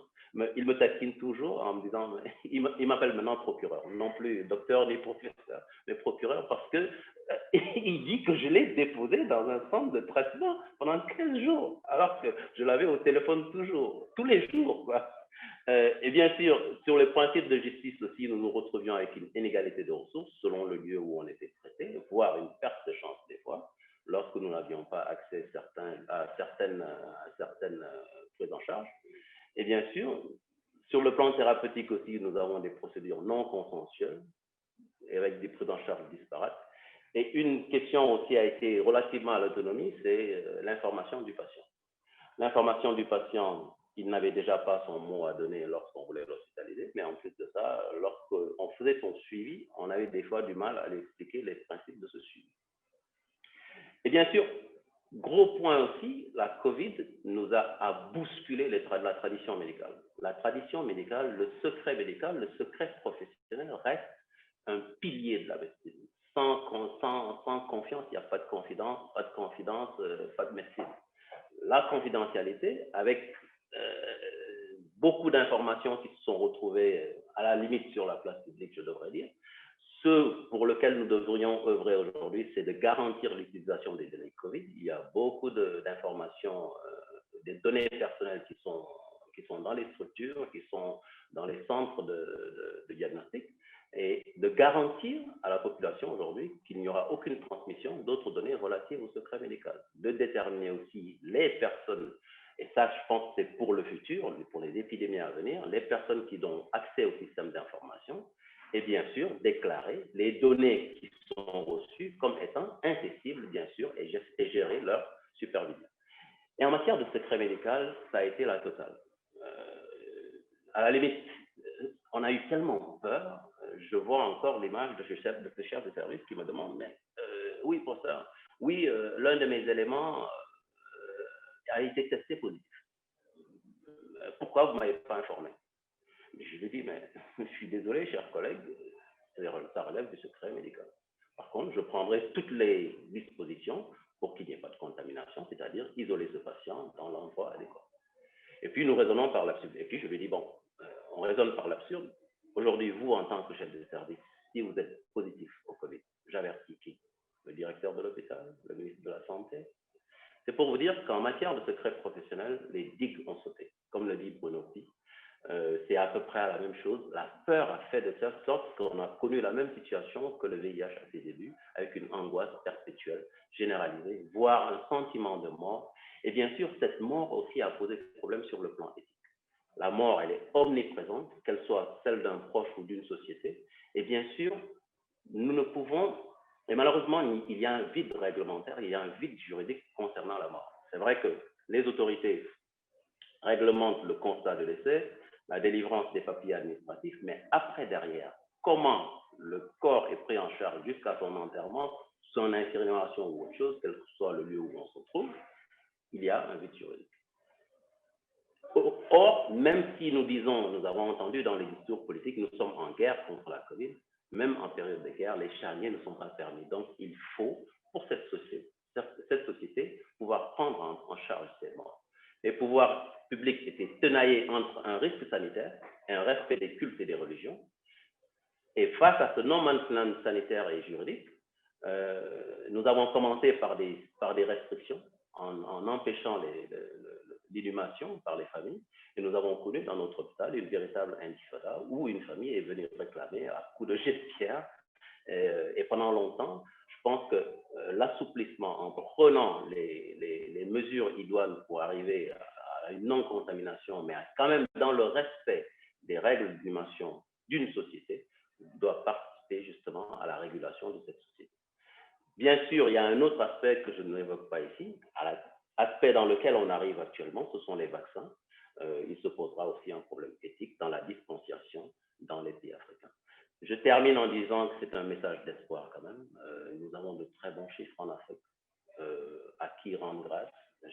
il me taquine toujours en me disant, il m'appelle maintenant procureur, non plus docteur ni professeur, mais procureur parce que il dit que je l'ai déposé dans un centre de traitement pendant 15 jours, alors que je l'avais au téléphone toujours, tous les jours, quoi. Et bien sûr, sur les principes de justice aussi, nous nous retrouvions avec une inégalité de ressources selon le lieu où on était traité, voire une perte de chance des fois, lorsque nous n'avions pas accès à certaines prises en charge. Et bien sûr, sur le plan thérapeutique aussi, nous avons des procédures non consensuelles et avec des prises en charge disparates. Et une question aussi a été relativement à l'autonomie, c'est l'information du patient. L'information du patient, il n'avait déjà pas son mot à donner lorsqu'on voulait l'hospitaliser, mais en plus de ça, lorsqu'on faisait son suivi, on avait des fois du mal à lui expliquer les principes de ce suivi. Et bien sûr, gros point aussi, la COVID nous a bousculé la tradition médicale. La tradition médicale, le secret médical, le secret professionnel reste un pilier de la médecine. Sans confiance, il n'y a pas de confidence, pas de médecine. La confidentialité, avec beaucoup d'informations qui se sont retrouvées à la limite sur la place publique, je devrais dire. Ce pour lequel nous devrions œuvrer aujourd'hui, c'est de garantir l'utilisation des données COVID. Il y a beaucoup d'informations, des données personnelles qui sont dans les structures, qui sont dans les centres de diagnostic, et de garantir à la population aujourd'hui qu'il n'y aura aucune transmission d'autres données relatives au secret médical. De déterminer aussi les personnes, et ça je pense que c'est pour le futur, pour les épidémies à venir, les personnes qui ont accès au système d'information, et bien sûr déclarer les données qui sont reçues comme étant incessibles, bien sûr, et gérer leur supervision. Et en matière de secret médical, ça a été la totale. À la limite, on a eu tellement peur, je vois encore l'image de ce chef de service qui me demande, mais oui, pour ça, oui, l'un de mes éléments a été testé positif. Pourquoi vous ne m'avez pas informé? Je lui dis, mais je suis désolé, chers collègues, ça relève du secret médical. Par contre, je prendrai toutes les dispositions pour qu'il n'y ait pas de contamination, c'est-à-dire isoler ce patient dans l'endroit adéquat. Et puis, nous raisonnons par l'absurde. Et puis, je lui dis, bon, on raisonne par l'absurde. Aujourd'hui, vous, en tant que chef de service, si vous êtes positif au Covid, j'avertis qui? Le directeur de l'hôpital, le ministre de la Santé. C'est pour vous dire qu'en matière de secret professionnel, les digues ont sauté. Comme le dit Bruno Pi, c'est à peu près la même chose. La peur a fait de telle sorte qu'on a connu la même situation que le VIH à ses débuts, avec une angoisse perpétuelle, généralisée, voire un sentiment de mort. Et bien sûr, cette mort aussi a posé des problèmes sur le plan éthique. La mort, elle est omniprésente, qu'elle soit celle d'un proche ou d'une société. Et bien sûr, nous ne pouvons, et malheureusement, il y a un vide réglementaire, il y a un vide juridique concernant la mort. C'est vrai que les autorités réglementent le constat de décès, la délivrance des papiers administratifs, mais après, derrière, comment le corps est pris en charge jusqu'à son enterrement, son incinération ou autre chose, quel que soit le lieu où on se trouve, il y a un vide juridique. Or, même si nous disons, nous avons entendu dans les discours politiques, nous sommes en guerre contre la COVID, même en période de guerre, les charniers ne sont pas permis. Donc, il faut, pour cette société pouvoir prendre en charge ces morts. Les pouvoirs publics étaient tenaillés entre un risque sanitaire et un respect des cultes et des religions. Et face à ce no man's land sanitaire et juridique, nous avons commencé par des restrictions en empêchant l'inhumation par les familles. Et nous avons connu dans notre hôpital une véritable intifada où une famille est venue réclamer à coups de jet de pierre. Et pendant longtemps, je pense que l'assouplissement en prenant les mesures idoines pour arriver à une non-contamination, mais quand même dans le respect des règles d'inhumation d'une société, doit participer justement à la régulation de cette société. Bien sûr, il y a un autre aspect que je n'évoque pas ici, l'aspect dans lequel on arrive actuellement, ce sont les vaccins. Il se posera aussi un problème éthique dans la distanciation dans les pays africains. Je termine en disant que c'est un message d'espoir quand même. Nous avons de très bons chiffres en Afrique, à qui rendre grâce.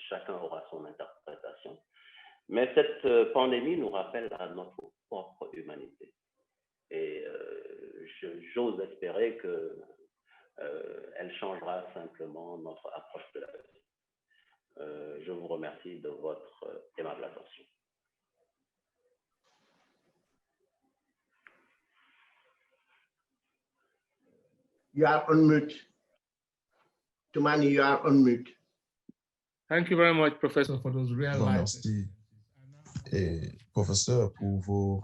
Chacun aura son interprétation. Mais cette pandémie nous rappelle à notre propre humanité. Et j'ose espérer qu'elle changera simplement notre approche de la vie. Je vous remercie de votre aimable attention. You are on mute. Toumani, you are on mute. Thank you very much, Professor, for those real life. Merci, professeur, pour vos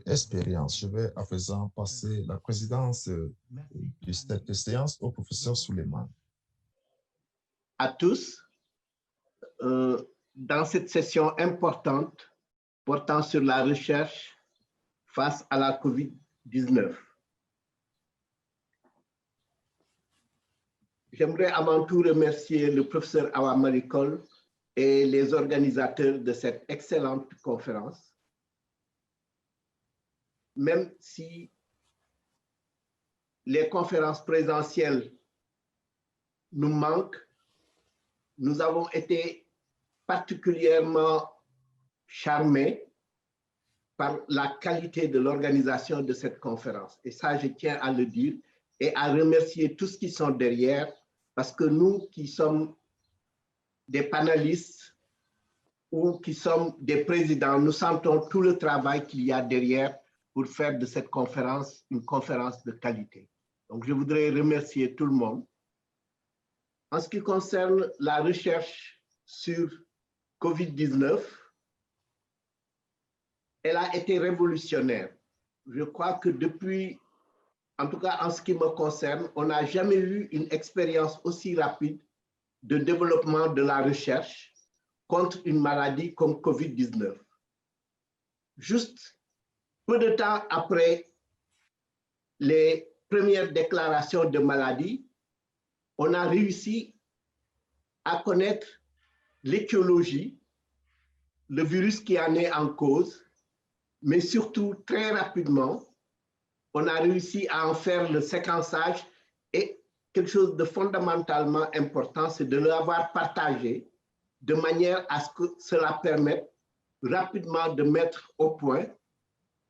expériences. Je vais à présent passer la présidence de cette séance au professeur Suleiman. À tous, dans cette session importante portant sur la recherche face à la COVID-19. J'aimerais avant tout remercier le professeur Awa Maricol et les organisateurs de cette excellente conférence. Même si les conférences présentielles nous manquent, nous avons été particulièrement charmés par la qualité de l'organisation de cette conférence. Et ça, je tiens à le dire et à remercier tous qui sont derrière, parce que nous qui sommes des panélistes ou qui sommes des présidents, nous sentons tout le travail qu'il y a derrière pour faire de cette conférence une conférence de qualité. Donc, je voudrais remercier tout le monde. En ce qui concerne la recherche sur COVID-19, elle a été révolutionnaire. Je crois que depuis, en tout cas en ce qui me concerne, on n'a jamais eu une expérience aussi rapide de développement de la recherche contre une maladie comme COVID-19. Juste peu de temps après les premières déclarations de maladie, on a réussi à connaître l'étiologie, le virus qui en est en cause, mais surtout très rapidement, on a réussi à en faire le séquençage et quelque chose de fondamentalement important, c'est de l'avoir partagé de manière à ce que cela permette rapidement de mettre au point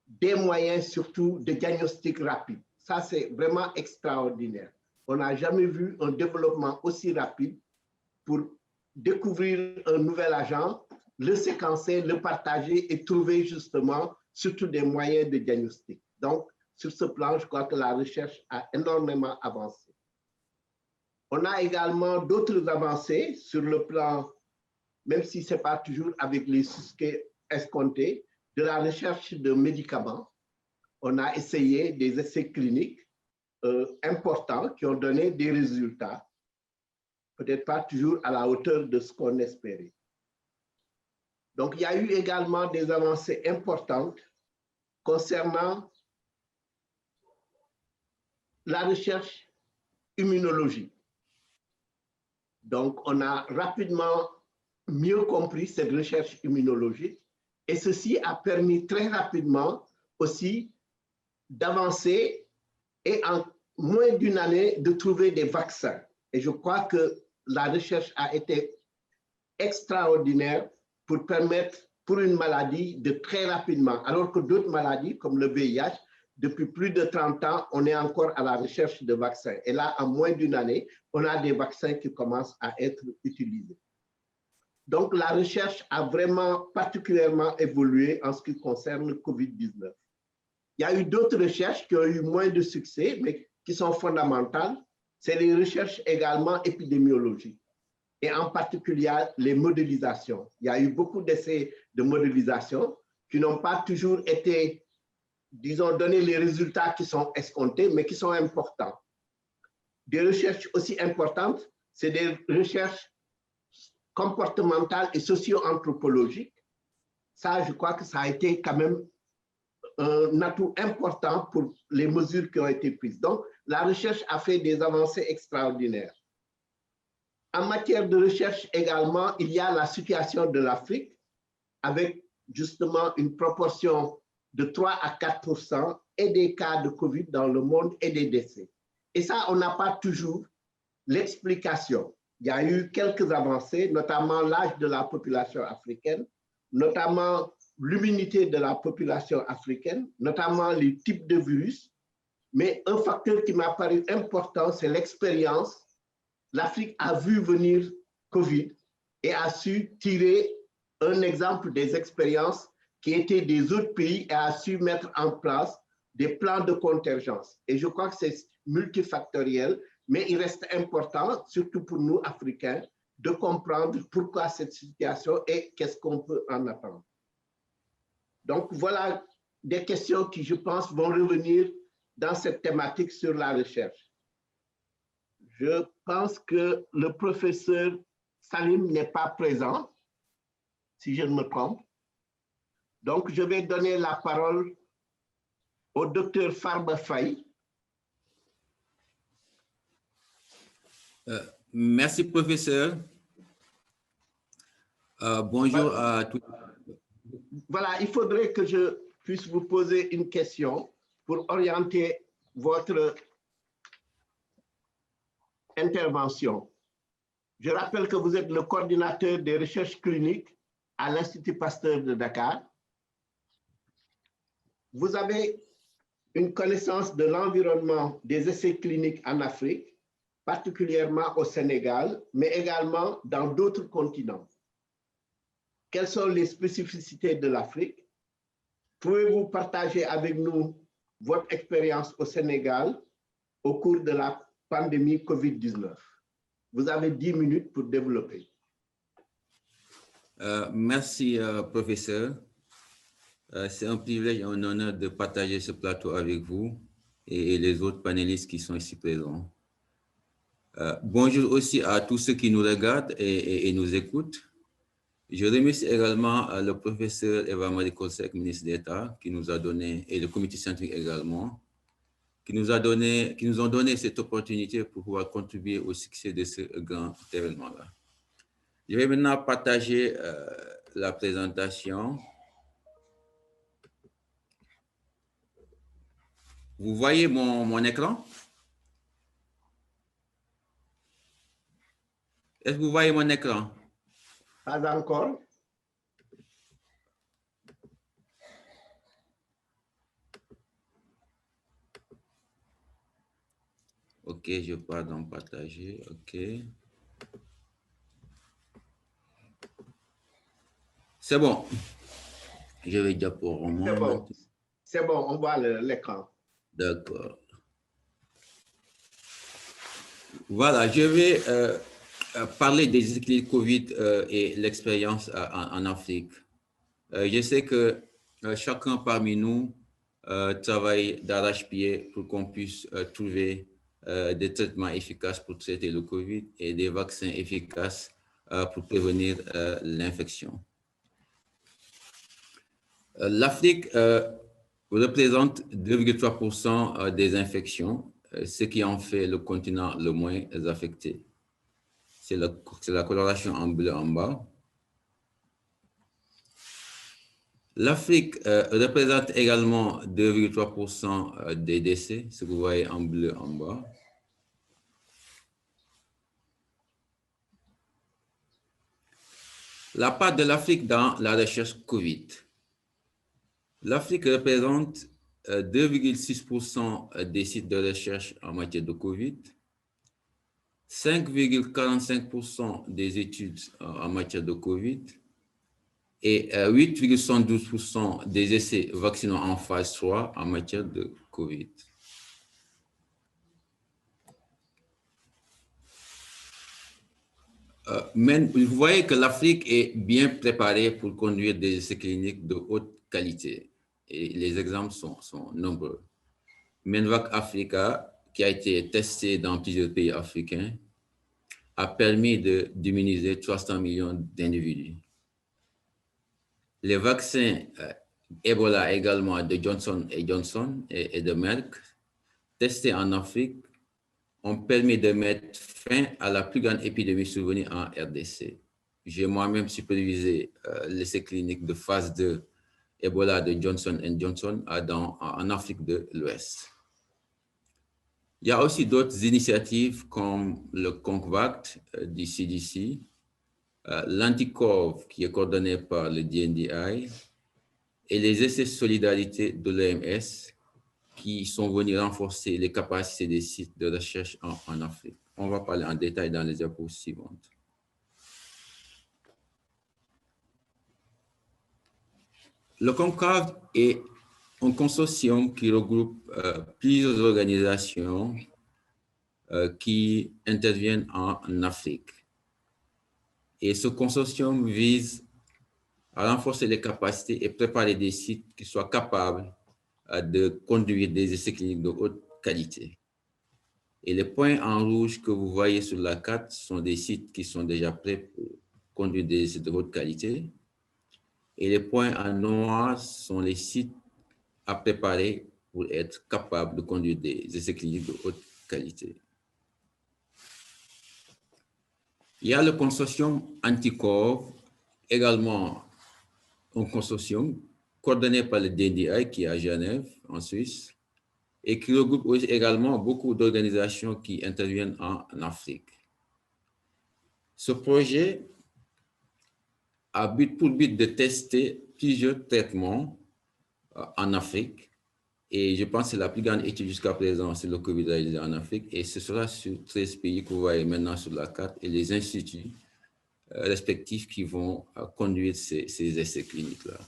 des moyens surtout de diagnostic rapide. Ça, c'est vraiment extraordinaire. On n'a jamais vu un développement aussi rapide pour découvrir un nouvel agent, le séquencer, le partager et trouver justement surtout des moyens de diagnostic. Donc, sur ce plan, je crois que la recherche a énormément avancé. On a également d'autres avancées sur le plan, même si ce n'est pas toujours avec les succès escomptés, de la recherche de médicaments. On a essayé des essais cliniques importants qui ont donné des résultats, peut-être pas toujours à la hauteur de ce qu'on espérait. Donc, il y a eu également des avancées importantes concernant la recherche immunologique. Donc, on a rapidement mieux compris cette recherche immunologique et ceci a permis très rapidement aussi d'avancer et en moins d'une année de trouver des vaccins. Et je crois que la recherche a été extraordinaire pour permettre pour une maladie de très rapidement, alors que d'autres maladies comme le VIH, depuis plus de 30 ans, on est encore à la recherche de vaccins. Et là, en moins d'une année, on a des vaccins qui commencent à être utilisés. Donc, la recherche a vraiment particulièrement évolué en ce qui concerne le COVID-19. Il y a eu d'autres recherches qui ont eu moins de succès, mais qui sont fondamentales. C'est les recherches également épidémiologiques et en particulier les modélisations. Il y a eu beaucoup d'essais de modélisation qui n'ont pas toujours été, disons, donné les résultats qui sont escomptés, mais qui sont importants. Des recherches aussi importantes, c'est des recherches comportementales et socio-anthropologiques. Ça, je crois que ça a été quand même un atout important pour les mesures qui ont été prises. Donc, la recherche a fait des avancées extraordinaires. En matière de recherche également, il y a la situation de l'Afrique avec justement une proportion de 3 à 4% et des cas de COVID dans le monde et des décès. Et ça, on n'a pas toujours l'explication. Il y a eu quelques avancées, notamment l'âge de la population africaine, notamment l'immunité de la population africaine, notamment les types de virus. Mais un facteur qui m'a paru important, c'est l'expérience. L'Afrique a vu venir COVID et a su tirer un exemple des expériences qui étaient des autres pays et a su mettre en place des plans de contingence. Et je crois que c'est multifactoriel, mais il reste important, surtout pour nous, Africains, de comprendre pourquoi cette situation et qu'est-ce qu'on peut en attendre. Donc, voilà des questions qui, je pense, vont revenir dans cette thématique sur la recherche. Je pense que le professeur Salim n'est pas présent, si je ne me trompe. Donc, je vais donner la parole au docteur Farba Faye. Merci, professeur. Bonjour à tous. Voilà, il faudrait que je puisse vous poser une question pour orienter votre intervention. Je rappelle que vous êtes le coordinateur des recherches cliniques à l'Institut Pasteur de Dakar. Vous avez une connaissance de l'environnement des essais cliniques en Afrique, particulièrement au Sénégal, mais également dans d'autres continents. Quelles sont les spécificités de l'Afrique? Pouvez-vous partager avec nous votre expérience au Sénégal au cours de la pandémie COVID-19? Vous avez 10 minutes pour développer. Merci, professeur. C'est un privilège et un honneur de partager ce plateau avec vous et les autres panélistes qui sont ici présents. Bonjour aussi à tous ceux qui nous regardent et nous écoutent. Je remercie également le professeur Eva Marie Kosek, ministre d'État, qui nous a donné, et le comité scientifique également, qui nous ont donné cette opportunité pour pouvoir contribuer au succès de ce grand événement-là. Je vais maintenant partager la présentation. Vous voyez mon écran? Est-ce que vous voyez mon écran? Pas encore. OK, je pars dans partager. OK. C'est bon. Je vais dire pour un moment. C'est bon, on voit l'écran. D'accord. Voilà, je vais parler des essais COVID et l'expérience en Afrique. Je sais que chacun parmi nous travaille d'arrache-pied pour qu'on puisse trouver des traitements efficaces pour traiter le COVID et des vaccins efficaces pour prévenir l'infection. L'Afrique représente 2,3% des infections, ce qui en fait le continent le moins affecté. C'est la coloration en bleu en bas. L'Afrique représente également 2,3% des décès, ce que vous voyez en bleu en bas. La part de l'Afrique dans la recherche COVID. L'Afrique représente 2,6% des sites de recherche en matière de COVID, 5,45% des études en matière de COVID et 8,72% des essais vaccinaux en phase 3 en matière de COVID. Mais vous voyez que l'Afrique est bien préparée pour conduire des essais cliniques de haute qualité. Et les exemples sont nombreux. Menvac Africa, qui a été testé dans plusieurs pays africains, a permis d'immuniser 300 millions d'individus. Les vaccins Ebola également de Johnson & Johnson et de Merck, testés en Afrique, ont permis de mettre fin à la plus grande épidémie survenue en RDC. J'ai moi-même supervisé l'essai clinique de phase 2 Ebola de Johnson & Johnson en Afrique de l'Ouest. Il y a aussi d'autres initiatives comme le CONCVAC du CDC, l'Anticorps qui est coordonné par le DNDi et les essais solidarité de l'OMS qui sont venus renforcer les capacités des sites de recherche en Afrique. On va parler en détail dans les diapos suivantes. Le CONCAV est un consortium qui regroupe plusieurs organisations qui interviennent en Afrique. Et ce consortium vise à renforcer les capacités et préparer des sites qui soient capables de conduire des essais cliniques de haute qualité. Et les points en rouge que vous voyez sur la carte sont des sites qui sont déjà prêts pour conduire des essais de haute qualité. Et les points en noir sont les sites à préparer pour être capables de conduire des essais cliniques de haute qualité. Il y a le consortium Anticorps, également un consortium coordonné par le DNDi qui est à Genève, en Suisse, et qui regroupe aussi également beaucoup d'organisations qui interviennent en Afrique. Ce projet a pour but de tester plusieurs traitements en Afrique, et je pense que c'est la plus grande étude jusqu'à présent sur le COVID réalisée en Afrique, et ce sera sur 13 pays que vous voyez maintenant sur la carte, et les instituts respectifs qui vont conduire ces essais cliniques-là.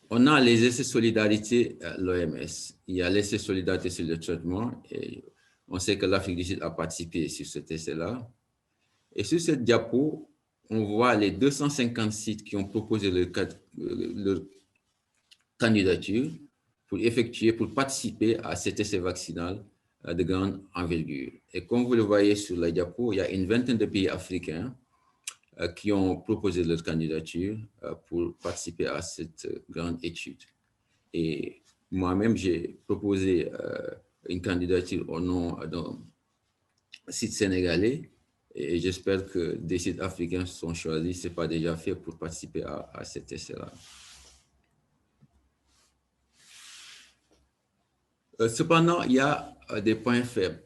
On a les essais solidarité l'OMS. Il y a l'essai solidarité sur le traitement, et on sait que l'Afrique du Sud a participé sur cet essai-là. Et sur cette diapo, on voit les 250 sites qui ont proposé leur candidature pour participer à cet essai vaccinal de grande envergure. Et comme vous le voyez sur la diapo, il y a une vingtaine de pays africains qui ont proposé leur candidature pour participer à cette grande étude. Et moi-même, j'ai proposé une candidature au nom d'un site sénégalais, et j'espère que des sites africains sont choisis, ce n'est pas déjà fait, pour participer à cet essai-là. Cependant, il y a des points faibles.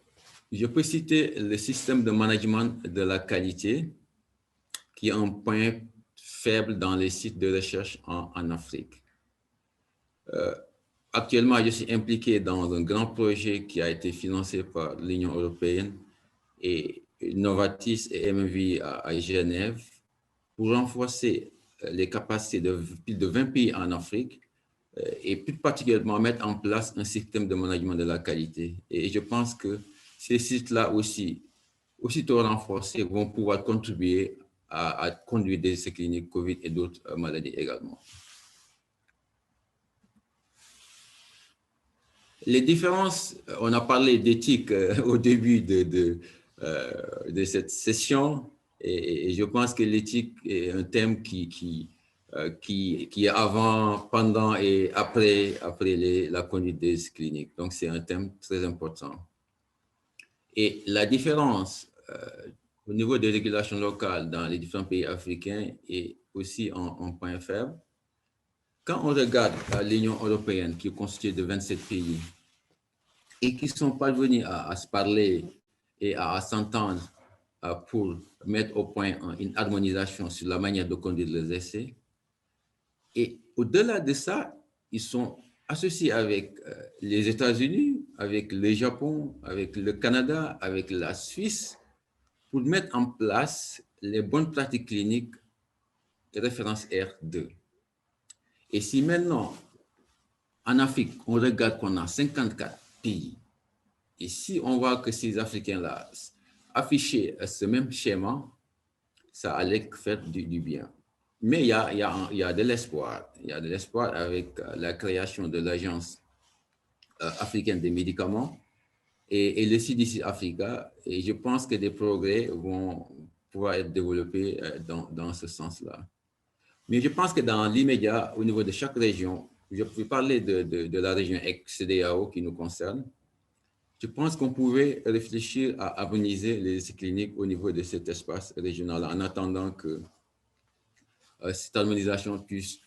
Je peux citer le système de management de la qualité, qui est un point faible dans les sites de recherche en Afrique. Actuellement, je suis impliqué dans un grand projet qui a été financé par l'Union européenne et Novartis et MV à Genève pour renforcer les capacités de plus de 20 pays en Afrique et plus particulièrement mettre en place un système de management de la qualité. Et je pense que ces sites-là aussi, aussitôt renforcés, vont pouvoir contribuer à conduire des essais cliniques COVID et d'autres maladies également. Les différences, on a parlé d'éthique au début de cette session, et je pense que l'éthique est un thème qui est avant, pendant et après la conduite des essais cliniques. Donc, c'est un thème très important. Et la différence au niveau des régulations locales dans les différents pays africains et aussi en point faible. Quand on regarde l'Union européenne qui est constituée de 27 pays et qui sont parvenus à se parler et à s'entendre pour mettre au point une harmonisation sur la manière de conduire les essais, et au-delà de ça, ils sont associés avec les États-Unis, avec le Japon, avec le Canada, avec la Suisse, pour mettre en place les bonnes pratiques cliniques référence R2. Et si maintenant, en Afrique, on regarde qu'on a 54 pays, et si on voit que ces Africains-là affichaient ce même schéma, ça allait faire du bien. Mais il y a de l'espoir. Il y a de l'espoir avec la création de l'Agence africaine des médicaments et le CDC Africa. Et je pense que des progrès vont pouvoir être développés dans ce sens-là. Mais je pense que dans l'immédiat, au niveau de chaque région, je peux parler de la région ex-CEDEAO qui nous concerne, je pense qu'on pouvait réfléchir à harmoniser les essais cliniques au niveau de cet espace régional en attendant que cette harmonisation puisse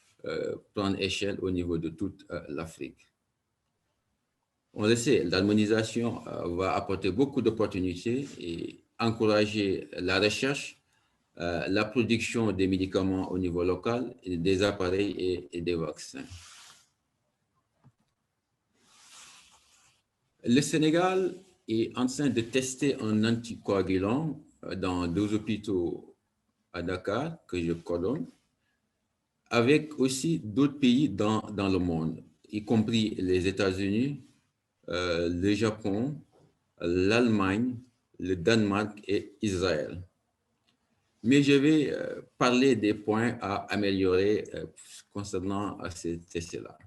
prendre échelle au niveau de toute l'Afrique. On le sait, l'harmonisation va apporter beaucoup d'opportunités et encourager la recherche, la production des médicaments au niveau local, et des appareils et des vaccins. Le Sénégal est en train de tester un anticoagulant dans 2 hôpitaux à Dakar, que je coordonne, avec aussi d'autres pays dans le monde, y compris les États-Unis, le Japon, l'Allemagne, le Danemark et Israël. Mais je vais parler des points à améliorer concernant ces tests-là.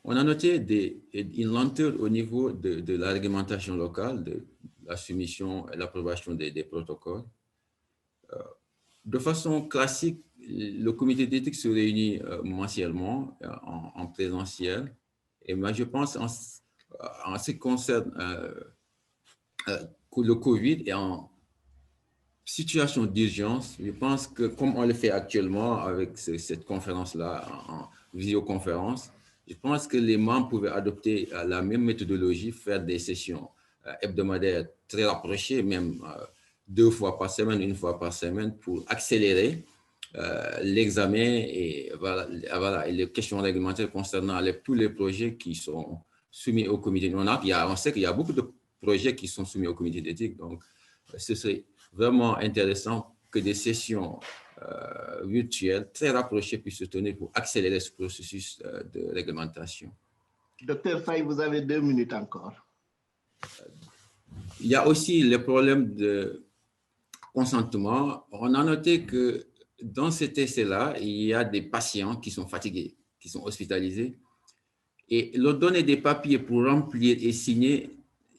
On a noté une lenteur au niveau de la réglementation locale, de la soumission et l'approbation des protocoles. De façon classique, le comité d'éthique se réunit mensuellement en présentiel. Et moi, je pense, en ce qui concerne le COVID et en situation d'urgence, je pense que comme on le fait actuellement avec cette conférence-là en visioconférence, je pense que les membres pouvaient adopter la même méthodologie, faire des sessions hebdomadaires très rapprochées, même 2 fois par semaine, 1 fois par semaine, pour accélérer l'examen et, voilà, et les questions réglementaires concernant tous les projets qui sont soumis au comité. On sait qu'il y a beaucoup de projets qui sont soumis au comité d'éthique, donc ce serait vraiment intéressant que des sessions virtuelles très rapprochées puissent se tenir pour accélérer ce processus de réglementation. Docteur Faye, vous avez 2 minutes encore. Il y a aussi le problème de consentement. On a noté que dans cet essai-là, il y a des patients qui sont fatigués, qui sont hospitalisés. Et leur donner des papiers pour remplir et signer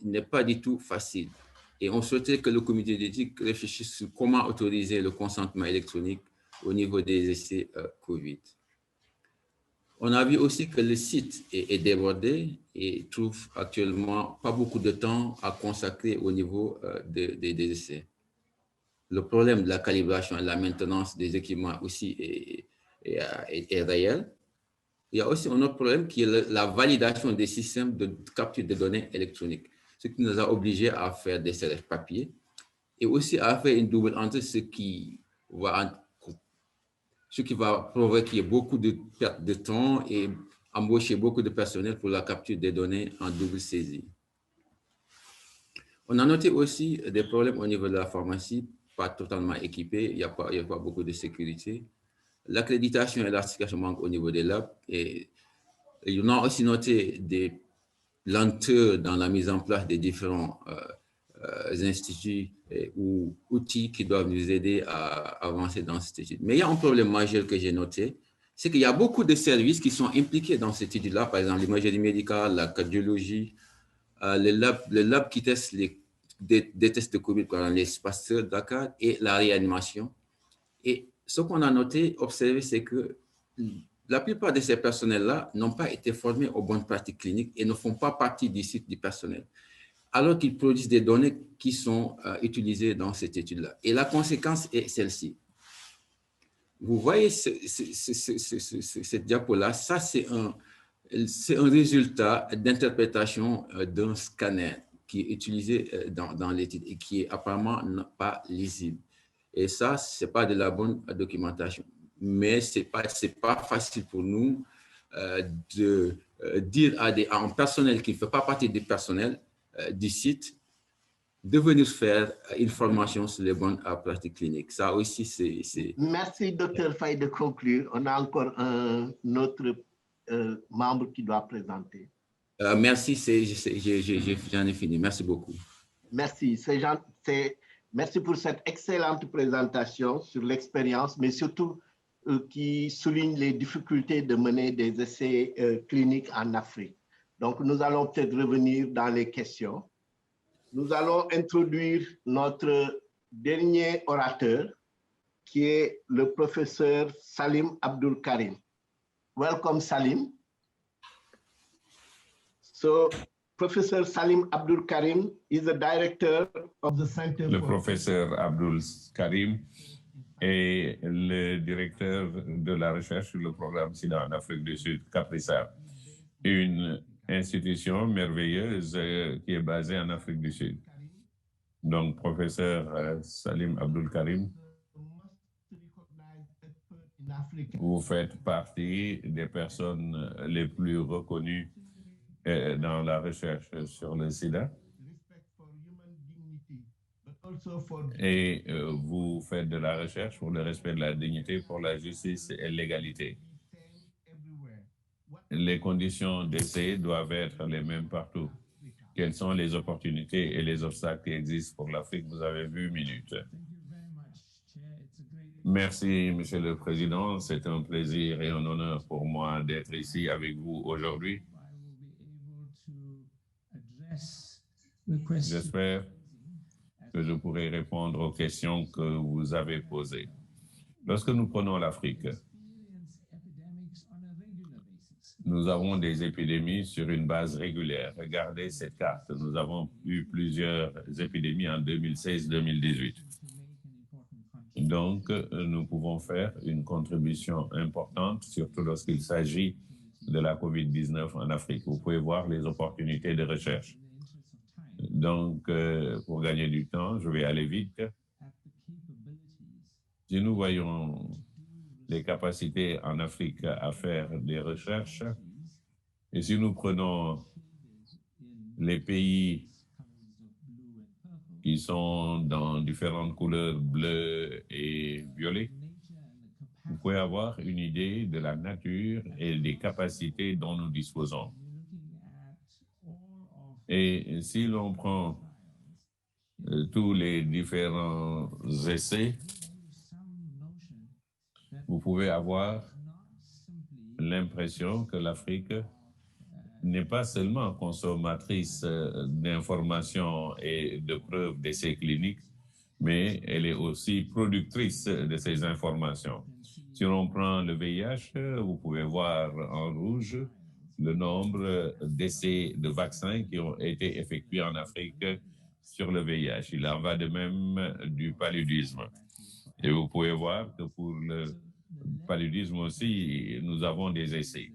n'est pas du tout facile. Et on souhaiterait que le comité d'éthique réfléchisse sur comment autoriser le consentement électronique au niveau des essais COVID. On a vu aussi que le site est débordé et trouve actuellement pas beaucoup de temps à consacrer au niveau des essais. Le problème de la calibration et de la maintenance des équipements aussi est réel. Il y a aussi un autre problème qui est la validation des systèmes de capture de données électroniques, ce qui nous a obligés à faire des CRF papier et aussi à faire une double entrée, ce qui va provoquer beaucoup de pertes de temps et embaucher beaucoup de personnel pour la capture des données en double saisie. On a noté aussi des problèmes au niveau de la pharmacie, pas totalement équipée, il n'y a pas beaucoup de sécurité. L'accréditation et l'articulation manquent au niveau des labs et on a aussi noté des lenteurs dans la mise en place des différents instituts ou outils qui doivent nous aider à avancer dans cette étude. Mais il y a un problème majeur que j'ai noté, c'est qu'il y a beaucoup de services qui sont impliqués dans cette étude-là, par exemple l'imagerie médicale, la cardiologie, les labs qui testent des tests de COVID dans l'espace de Dakar et la réanimation. Et ce qu'on a noté, observé, c'est que la plupart de ces personnels-là n'ont pas été formés aux bonnes pratiques cliniques et ne font pas partie du site du personnel. alors qu'ils produisent des données qui sont utilisées dans cette étude-là. Et la conséquence est celle-ci. Vous voyez cette diapo-là, ça c'est un résultat d'interprétation d'un scanner qui est utilisé dans l'étude et qui est apparemment pas lisible. Et ça, ce n'est pas de la bonne documentation. Mais ce n'est pas facile pour nous de dire à un personnel qui ne fait pas partie du personnel du site de venir faire une formation sur les bonnes pratiques cliniques. Ça aussi, c'est... Merci, Dr. Faye, de conclure. On a encore un autre membre qui doit présenter. Merci, j'en ai fini. Merci beaucoup. Merci. Merci pour cette excellente présentation sur l'expérience, mais surtout qui souligne les difficultés de mener des essais cliniques en Afrique. Donc, nous allons peut-être revenir dans les questions. Nous allons introduire notre dernier orateur, qui est le professeur Salim Abdul Karim. Welcome, Salim. So, Professor Salim Abdul Karim is the director of the Center. Le professeur Abdul Karim est le directeur de la recherche sur le programme SIDA en Afrique du Sud, CAPRISA, une institution merveilleuse qui est basée en Afrique du Sud. Donc, professeur Salim Abdul Karim, vous faites partie des personnes les plus reconnues dans la recherche sur le sida. Et vous faites de la recherche pour le respect de la dignité, pour la justice et l'égalité. Les conditions d'essai doivent être les mêmes partout. Quelles sont les opportunités et les obstacles qui existent pour l'Afrique? Vous avez vu une minute. Merci, Monsieur le Président. C'est un plaisir et un honneur pour moi d'être ici avec vous aujourd'hui. J'espère que je pourrai répondre aux questions que vous avez posées. Lorsque nous prenons l'Afrique, nous avons des épidémies sur une base régulière. Regardez cette carte. Nous avons eu plusieurs épidémies en 2016-2018. Donc, nous pouvons faire une contribution importante, surtout lorsqu'il s'agit de la COVID-19 en Afrique. Vous pouvez voir les opportunités de recherche. Donc, pour gagner du temps, je vais aller vite. Si nous voyons les capacités en Afrique à faire des recherches, et si nous prenons les pays qui sont dans différentes couleurs bleu et violet, vous pouvez avoir une idée de la nature et des capacités dont nous disposons. Et si l'on prend tous les différents essais, vous pouvez avoir l'impression que l'Afrique n'est pas seulement consommatrice d'informations et de preuves d'essais cliniques, mais elle est aussi productrice de ces informations. Si l'on prend le VIH, vous pouvez voir en rouge le nombre d'essais de vaccins qui ont été effectués en Afrique sur le VIH. Il en va de même du paludisme. Et vous pouvez voir que pour le paludisme aussi, nous avons des essais.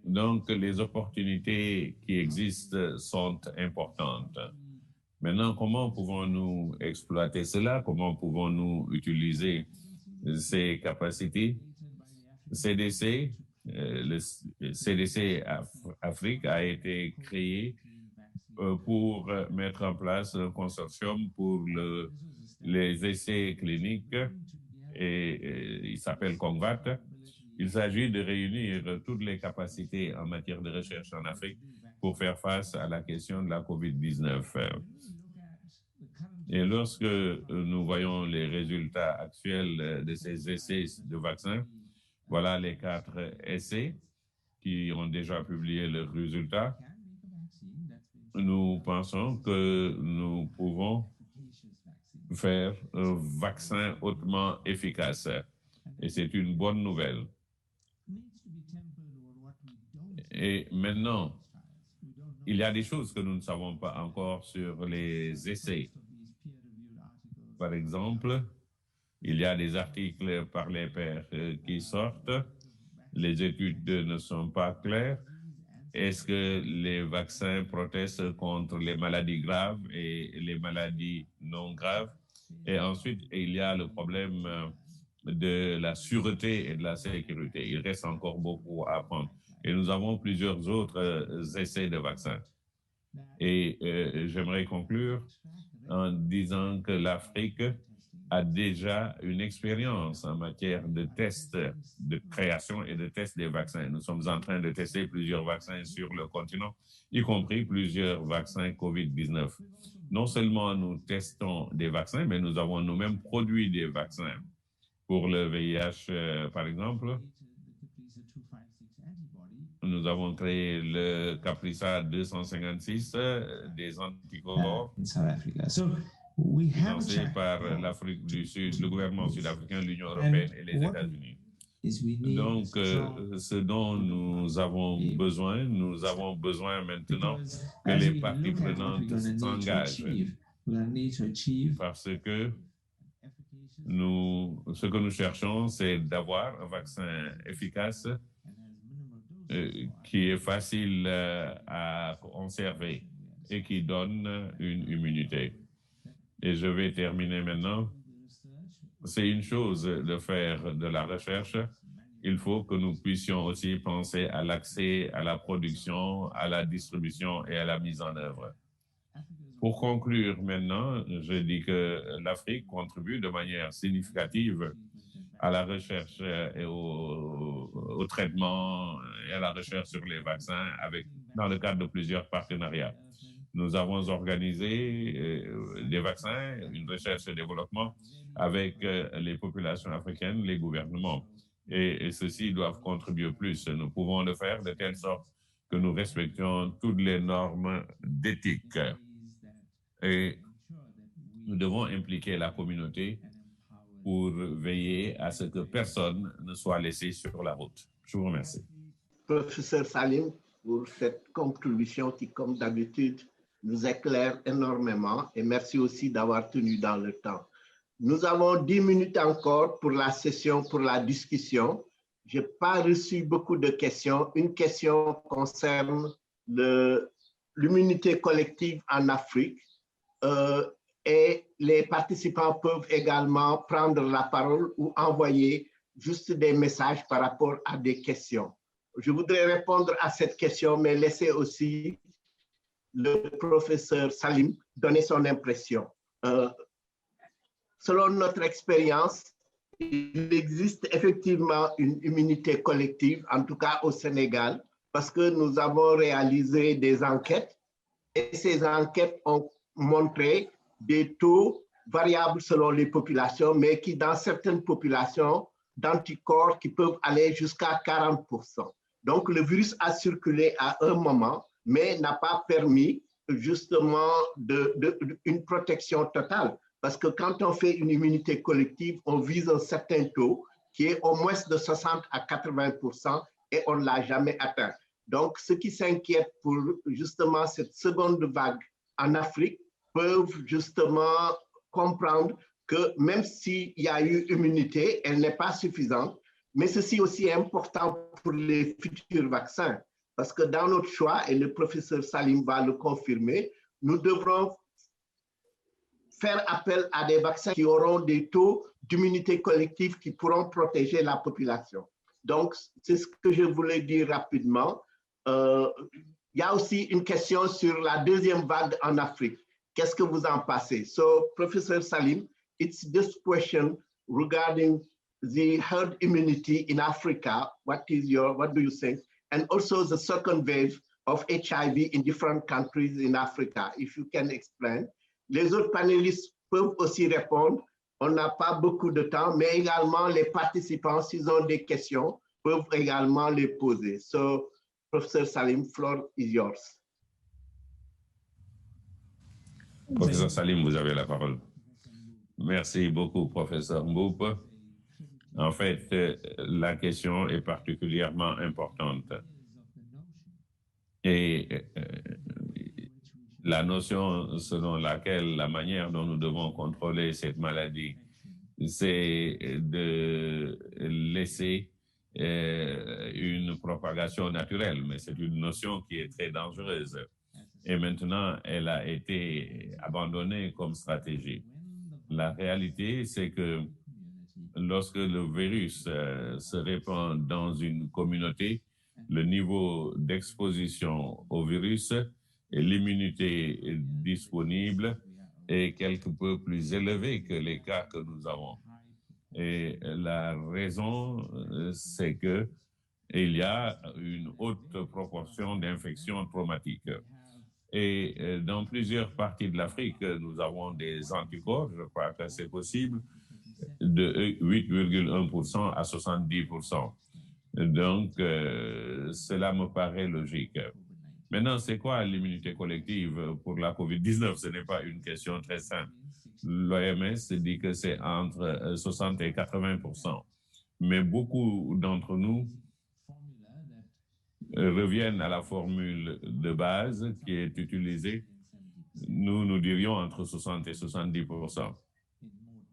Donc, les opportunités qui existent sont importantes. Maintenant, comment pouvons-nous exploiter cela? Comment pouvons-nous utiliser ces capacités? CDC, le CDC Afrique a été créé pour mettre en place un consortium pour les essais cliniques et il s'appelle CONGVAT. Il s'agit de réunir toutes les capacités en matière de recherche en Afrique pour faire face à la question de la COVID-19. Et lorsque nous voyons les résultats actuels de ces essais de vaccins, voilà les 4 essais qui ont déjà publié leurs résultats. Nous pensons que nous pouvons faire un vaccin hautement efficace. Et c'est une bonne nouvelle. Et maintenant, il y a des choses que nous ne savons pas encore sur les essais. Par exemple, il y a des articles par les pairs qui sortent. Les études ne sont pas claires. Est-ce que les vaccins protègent contre les maladies graves et les maladies non graves? Et ensuite, il y a le problème de la sûreté et de la sécurité. Il reste encore beaucoup à apprendre. Et nous avons plusieurs autres essais de vaccins. Et j'aimerais conclure en disant que l'Afrique a déjà une expérience en matière de tests, de création et de tests des vaccins. Nous sommes en train de tester plusieurs vaccins sur le continent, y compris plusieurs vaccins COVID-19. Non seulement nous testons des vaccins, mais nous avons nous-mêmes produit des vaccins. Pour le VIH, par exemple, nous avons créé le Caprisa 256, des anticorps financés par l'Afrique du Sud, le gouvernement sud-africain, l'Union européenne et les États-Unis. Donc, ce dont nous avons besoin maintenant que les parties prenantes s'engagent. Parce que ce que nous cherchons, c'est d'avoir un vaccin efficace qui est facile à conserver et qui donne une immunité. Et je vais terminer maintenant. C'est une chose de faire de la recherche. Il faut que nous puissions aussi penser à l'accès à la production, à la distribution et à la mise en œuvre. Pour conclure maintenant, je dis que l'Afrique contribue de manière significative à la recherche et au traitement et à la recherche sur les vaccins dans le cadre de plusieurs partenariats. Nous avons organisé des vaccins, une recherche et développement avec les populations africaines, les gouvernements. Et ceux-ci doivent contribuer plus. Nous pouvons le faire de telle sorte que nous respections toutes les normes d'éthique. Et nous devons impliquer la communauté pour veiller à ce que personne ne soit laissé sur la route. Je vous remercie. Professeur Salim, pour cette contribution qui, comme d'habitude, nous éclaire énormément, et merci aussi d'avoir tenu dans le temps. Nous avons 10 minutes encore pour la session, pour la discussion. Je n'ai pas reçu beaucoup de questions. Une question concerne l'immunité collective en Afrique. Et les participants peuvent également prendre la parole ou envoyer juste des messages par rapport à des questions. Je voudrais répondre à cette question, mais laisser aussi le professeur Salim donner son impression. Selon notre expérience, il existe effectivement une immunité collective, en tout cas au Sénégal, parce que nous avons réalisé des enquêtes et ces enquêtes ont montré des taux variables selon les populations, mais qui dans certaines populations d'anticorps qui peuvent aller jusqu'à 40%. Donc le virus a circulé à un moment, mais n'a pas permis justement une protection totale. Parce que quand on fait une immunité collective, on vise un certain taux qui est au moins de 60 à 80% et on ne l'a jamais atteint. Donc, ceux qui s'inquiètent pour justement cette seconde vague en Afrique peuvent justement comprendre que même s'il y a eu immunité, elle n'est pas suffisante, mais ceci aussi est important pour les futurs vaccins. Parce que dans notre choix, et le professeur Salim va le confirmer, nous devrons faire appel à des vaccins qui auront des taux d'immunité collective qui pourront protéger la population. Donc, c'est ce que je voulais dire rapidement. Il y a aussi une question sur la deuxième vague en Afrique. Qu'est-ce que vous en pensez? So, Professor Salim, it's this question regarding the herd immunity in Africa. What do you think? And also the second wave of HIV in different countries in Africa, if you can explain. Les autres panélistes peuvent aussi répondre. On n'a pas beaucoup de temps, mais également les participants, s'ils ont des questions, peuvent également les poser. So, Professor Salim, floor is yours. Professeur Salim, vous avez la parole. Merci beaucoup, professeur Mboup. En fait, la question est particulièrement importante. Et la notion selon laquelle la manière dont nous devons contrôler cette maladie, c'est de laisser une propagation naturelle, mais c'est une notion qui est très dangereuse. Et maintenant, elle a été abandonnée comme stratégie. La réalité, c'est que lorsque le virus se répand dans une communauté, le niveau d'exposition au virus et l'immunité disponible est quelque peu plus élevé que les cas que nous avons. Et la raison, c'est que il y a une haute proportion d'infections traumatiques. Et dans plusieurs parties de l'Afrique, nous avons des anticorps, je crois que c'est possible, de 8,1% à 70%. Donc, cela me paraît logique. Maintenant, c'est quoi l'immunité collective pour la COVID-19? Ce n'est pas une question très simple. L'OMS dit que c'est entre 60 et 80%. Mais beaucoup d'entre nous reviennent à la formule de base qui est utilisée. Nous dirions entre 60 et 70%.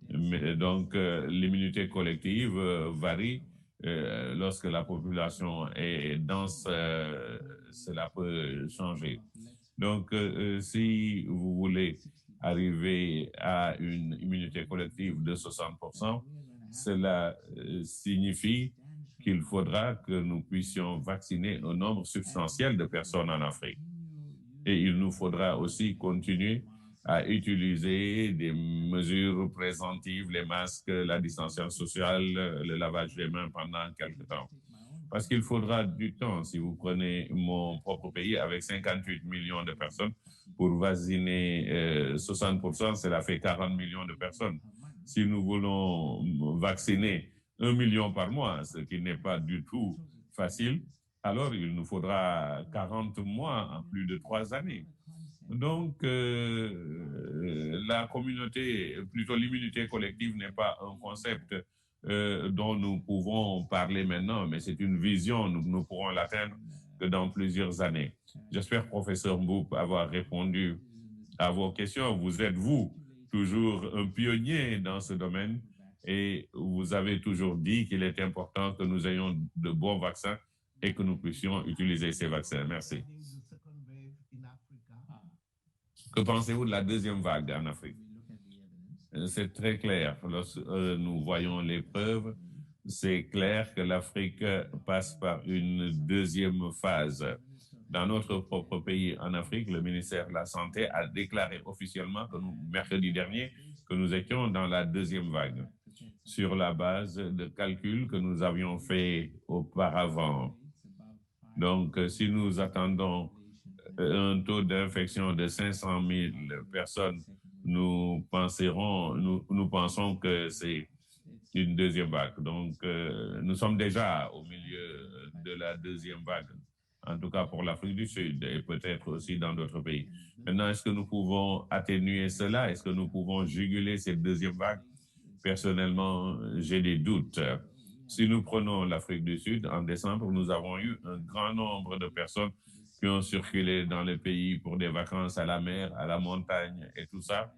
Mais donc, l'immunité collective varie. Lorsque la population est dense, cela peut changer. Donc, si vous voulez arriver à une immunité collective de 60%, cela signifie qu'il faudra que nous puissions vacciner un nombre substantiel de personnes en Afrique. Et il nous faudra aussi continuer à utiliser des mesures préventives, les masques, la distanciation sociale, le lavage des mains pendant quelques temps. Parce qu'il faudra du temps. Si vous prenez mon propre pays avec 58 millions de personnes, pour vacciner 60%, cela fait 40 millions de personnes. Si nous voulons vacciner 1 million par mois, ce qui n'est pas du tout facile, alors il nous faudra 40 mois en plus de 3 années. Donc, la communauté, plutôt l'immunité collective n'est pas un concept dont nous pouvons parler maintenant, mais c'est une vision, nous pourrons l'atteindre que dans plusieurs années. J'espère, professeur Mboup, avoir répondu à vos questions. Vous êtes, vous, toujours un pionnier dans ce domaine et vous avez toujours dit qu'il est important que nous ayons de bons vaccins et que nous puissions utiliser ces vaccins. Merci. Que pensez-vous de la deuxième vague en Afrique? C'est très clair. Lorsque nous voyons les preuves, c'est clair que l'Afrique passe par une deuxième phase. Dans notre propre pays en Afrique, le ministère de la Santé a déclaré officiellement que mercredi dernier que nous étions dans la deuxième vague sur la base de calculs que nous avions fait auparavant. Donc, si nous attendons un taux d'infection de 500 000 personnes, nous pensons que c'est une deuxième vague. Donc, nous sommes déjà au milieu de la deuxième vague, en tout cas pour l'Afrique du Sud et peut-être aussi dans d'autres pays. Maintenant, est-ce que nous pouvons atténuer cela? Est-ce que nous pouvons juguler cette deuxième vague? Personnellement, j'ai des doutes. Si nous prenons l'Afrique du Sud, en décembre, nous avons eu un grand nombre de personnes qui ont circulé dans le pays pour des vacances à la mer, à la montagne et tout ça.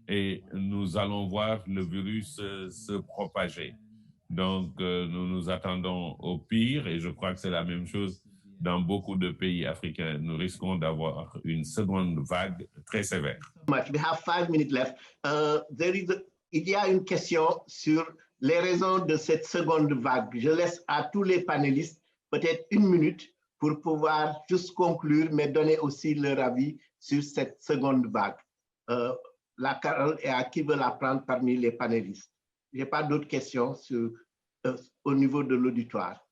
Et nous allons voir le virus se propager. Donc, nous nous attendons au pire et je crois que c'est la même chose dans beaucoup de pays africains. Nous risquons d'avoir une seconde vague très sévère. We have 5 minutes left. Il y a une question sur les raisons de cette seconde vague. Je laisse à tous les panélistes peut-être 1 minute pour pouvoir juste conclure, mais donner aussi leur avis sur cette seconde vague. La parole est à qui veut la prendre parmi les panélistes. Je n'ai pas d'autres questions au niveau de l'auditoire.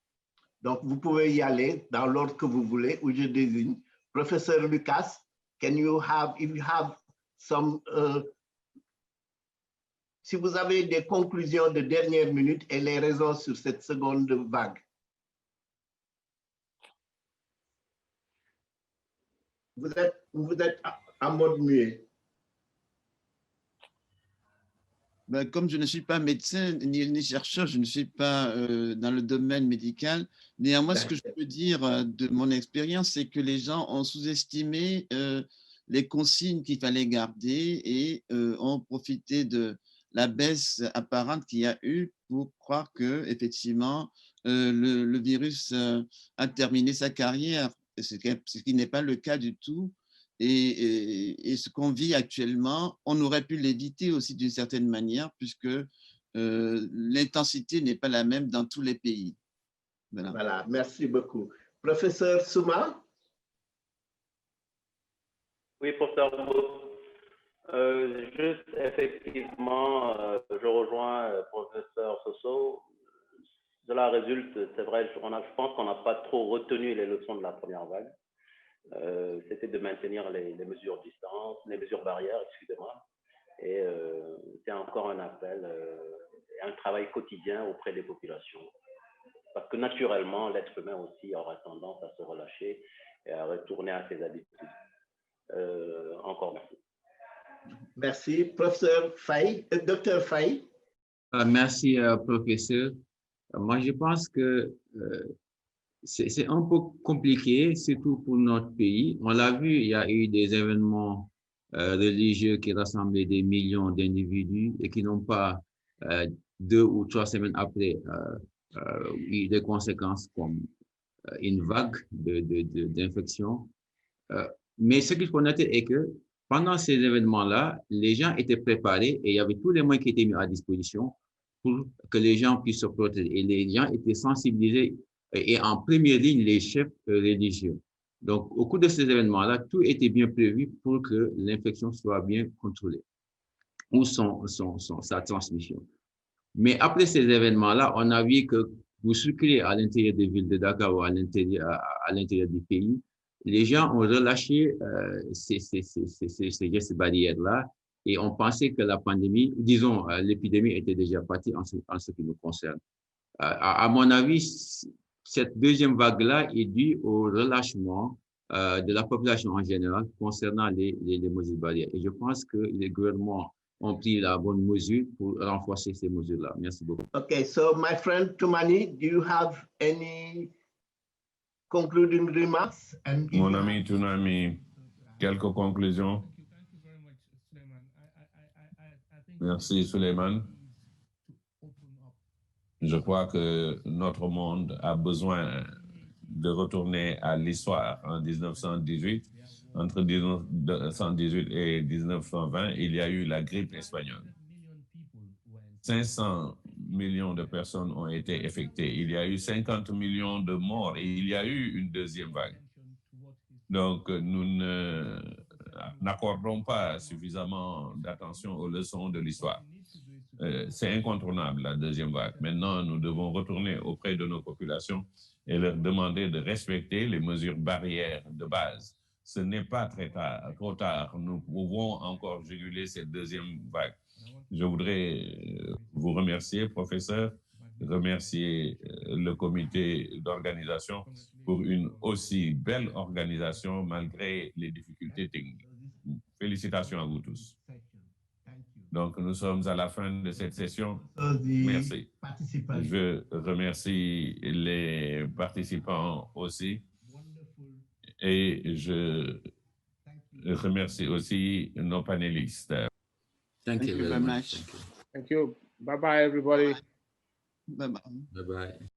Donc, vous pouvez y aller dans l'ordre que vous voulez, où je désigne. Professeur Lucas, if you have some, si vous avez des conclusions de dernière minute et les raisons sur cette seconde vague. Vous êtes en mode muet. Ben, comme je ne suis pas médecin ni chercheur, je ne suis pas dans le domaine médical. Néanmoins, ce que je peux dire de mon expérience, c'est que les gens ont sous-estimé les consignes qu'il fallait garder et ont profité de la baisse apparente qu'il y a eu pour croire que effectivement le virus a terminé sa carrière, ce qui n'est pas le cas du tout. Et ce qu'on vit actuellement, on aurait pu l'éviter aussi d'une certaine manière, puisque l'intensité n'est pas la même dans tous les pays. Voilà. Voilà, merci beaucoup. Professeur Souma? Oui, professeur Mbo. Juste effectivement, je rejoins professeur Soso. Cela résulte, c'est vrai, je pense qu'on n'a pas trop retenu les leçons de la première vague. C'était de maintenir les mesures distance, les mesures barrières, excusez-moi. Et c'est encore un appel, un travail quotidien auprès des populations. Parce que naturellement, l'être humain aussi aura tendance à se relâcher et à retourner à ses habitudes. Encore merci. Merci. Professeur Faye, Dr Faye. Merci, professeur. Moi, je pense que c'est un peu compliqué, surtout pour notre pays. On l'a vu, il y a eu des événements religieux qui rassemblaient des millions d'individus et qui n'ont pas 2 ou 3 semaines après eu des conséquences comme une vague d'infection. Mais ce qu'il faut noter est que pendant ces événements-là, les gens étaient préparés et il y avait tous les moyens qui étaient mis à disposition pour que les gens puissent se protéger. Et les gens étaient sensibilisés et en première ligne, les chefs religieux. Donc, au cours de ces événements-là, tout était bien prévu pour que l'infection soit bien contrôlée ou sa transmission. Mais après ces événements-là, on a vu que vous circulez à l'intérieur des villes de Dakar ou à l'intérieur du pays, les gens ont relâché ces gestes barrières-là et on pensait que la pandémie, disons, l'épidémie était déjà partie en ce qui nous concerne. À mon avis, cette deuxième vague-là est due au relâchement de la population en général concernant les mesures barrières. Et je pense que les gouvernements ont pris la bonne mesure pour renforcer ces mesures-là. Merci beaucoup. Okay, so my friend Toumani, do you have any concluding remarks? Mon ami Toumani, quelques conclusions? Merci, Suleiman. Je crois que notre monde a besoin de retourner à l'histoire. En 1918, entre 1918 et 1920, il y a eu la grippe espagnole. 500 millions de personnes ont été affectées. Il y a eu 50 millions de morts et il y a eu une deuxième vague. Donc, nous n'accordons pas suffisamment d'attention aux leçons de l'histoire. C'est incontournable, la deuxième vague. Maintenant, nous devons retourner auprès de nos populations et leur demander de respecter les mesures barrières de base. Ce n'est pas trop tard. Nous pouvons encore juguler cette deuxième vague. Je voudrais vous remercier, professeur, remercier le comité d'organisation pour une aussi belle organisation malgré les difficultés techniques. Félicitations à vous tous. Donc, nous sommes à la fin de cette session. Merci. Je remercie les participants aussi. Et je remercie aussi nos panélistes. Thank you very much. Thank you. Bye-bye, everybody. Bye-bye. Bye-bye.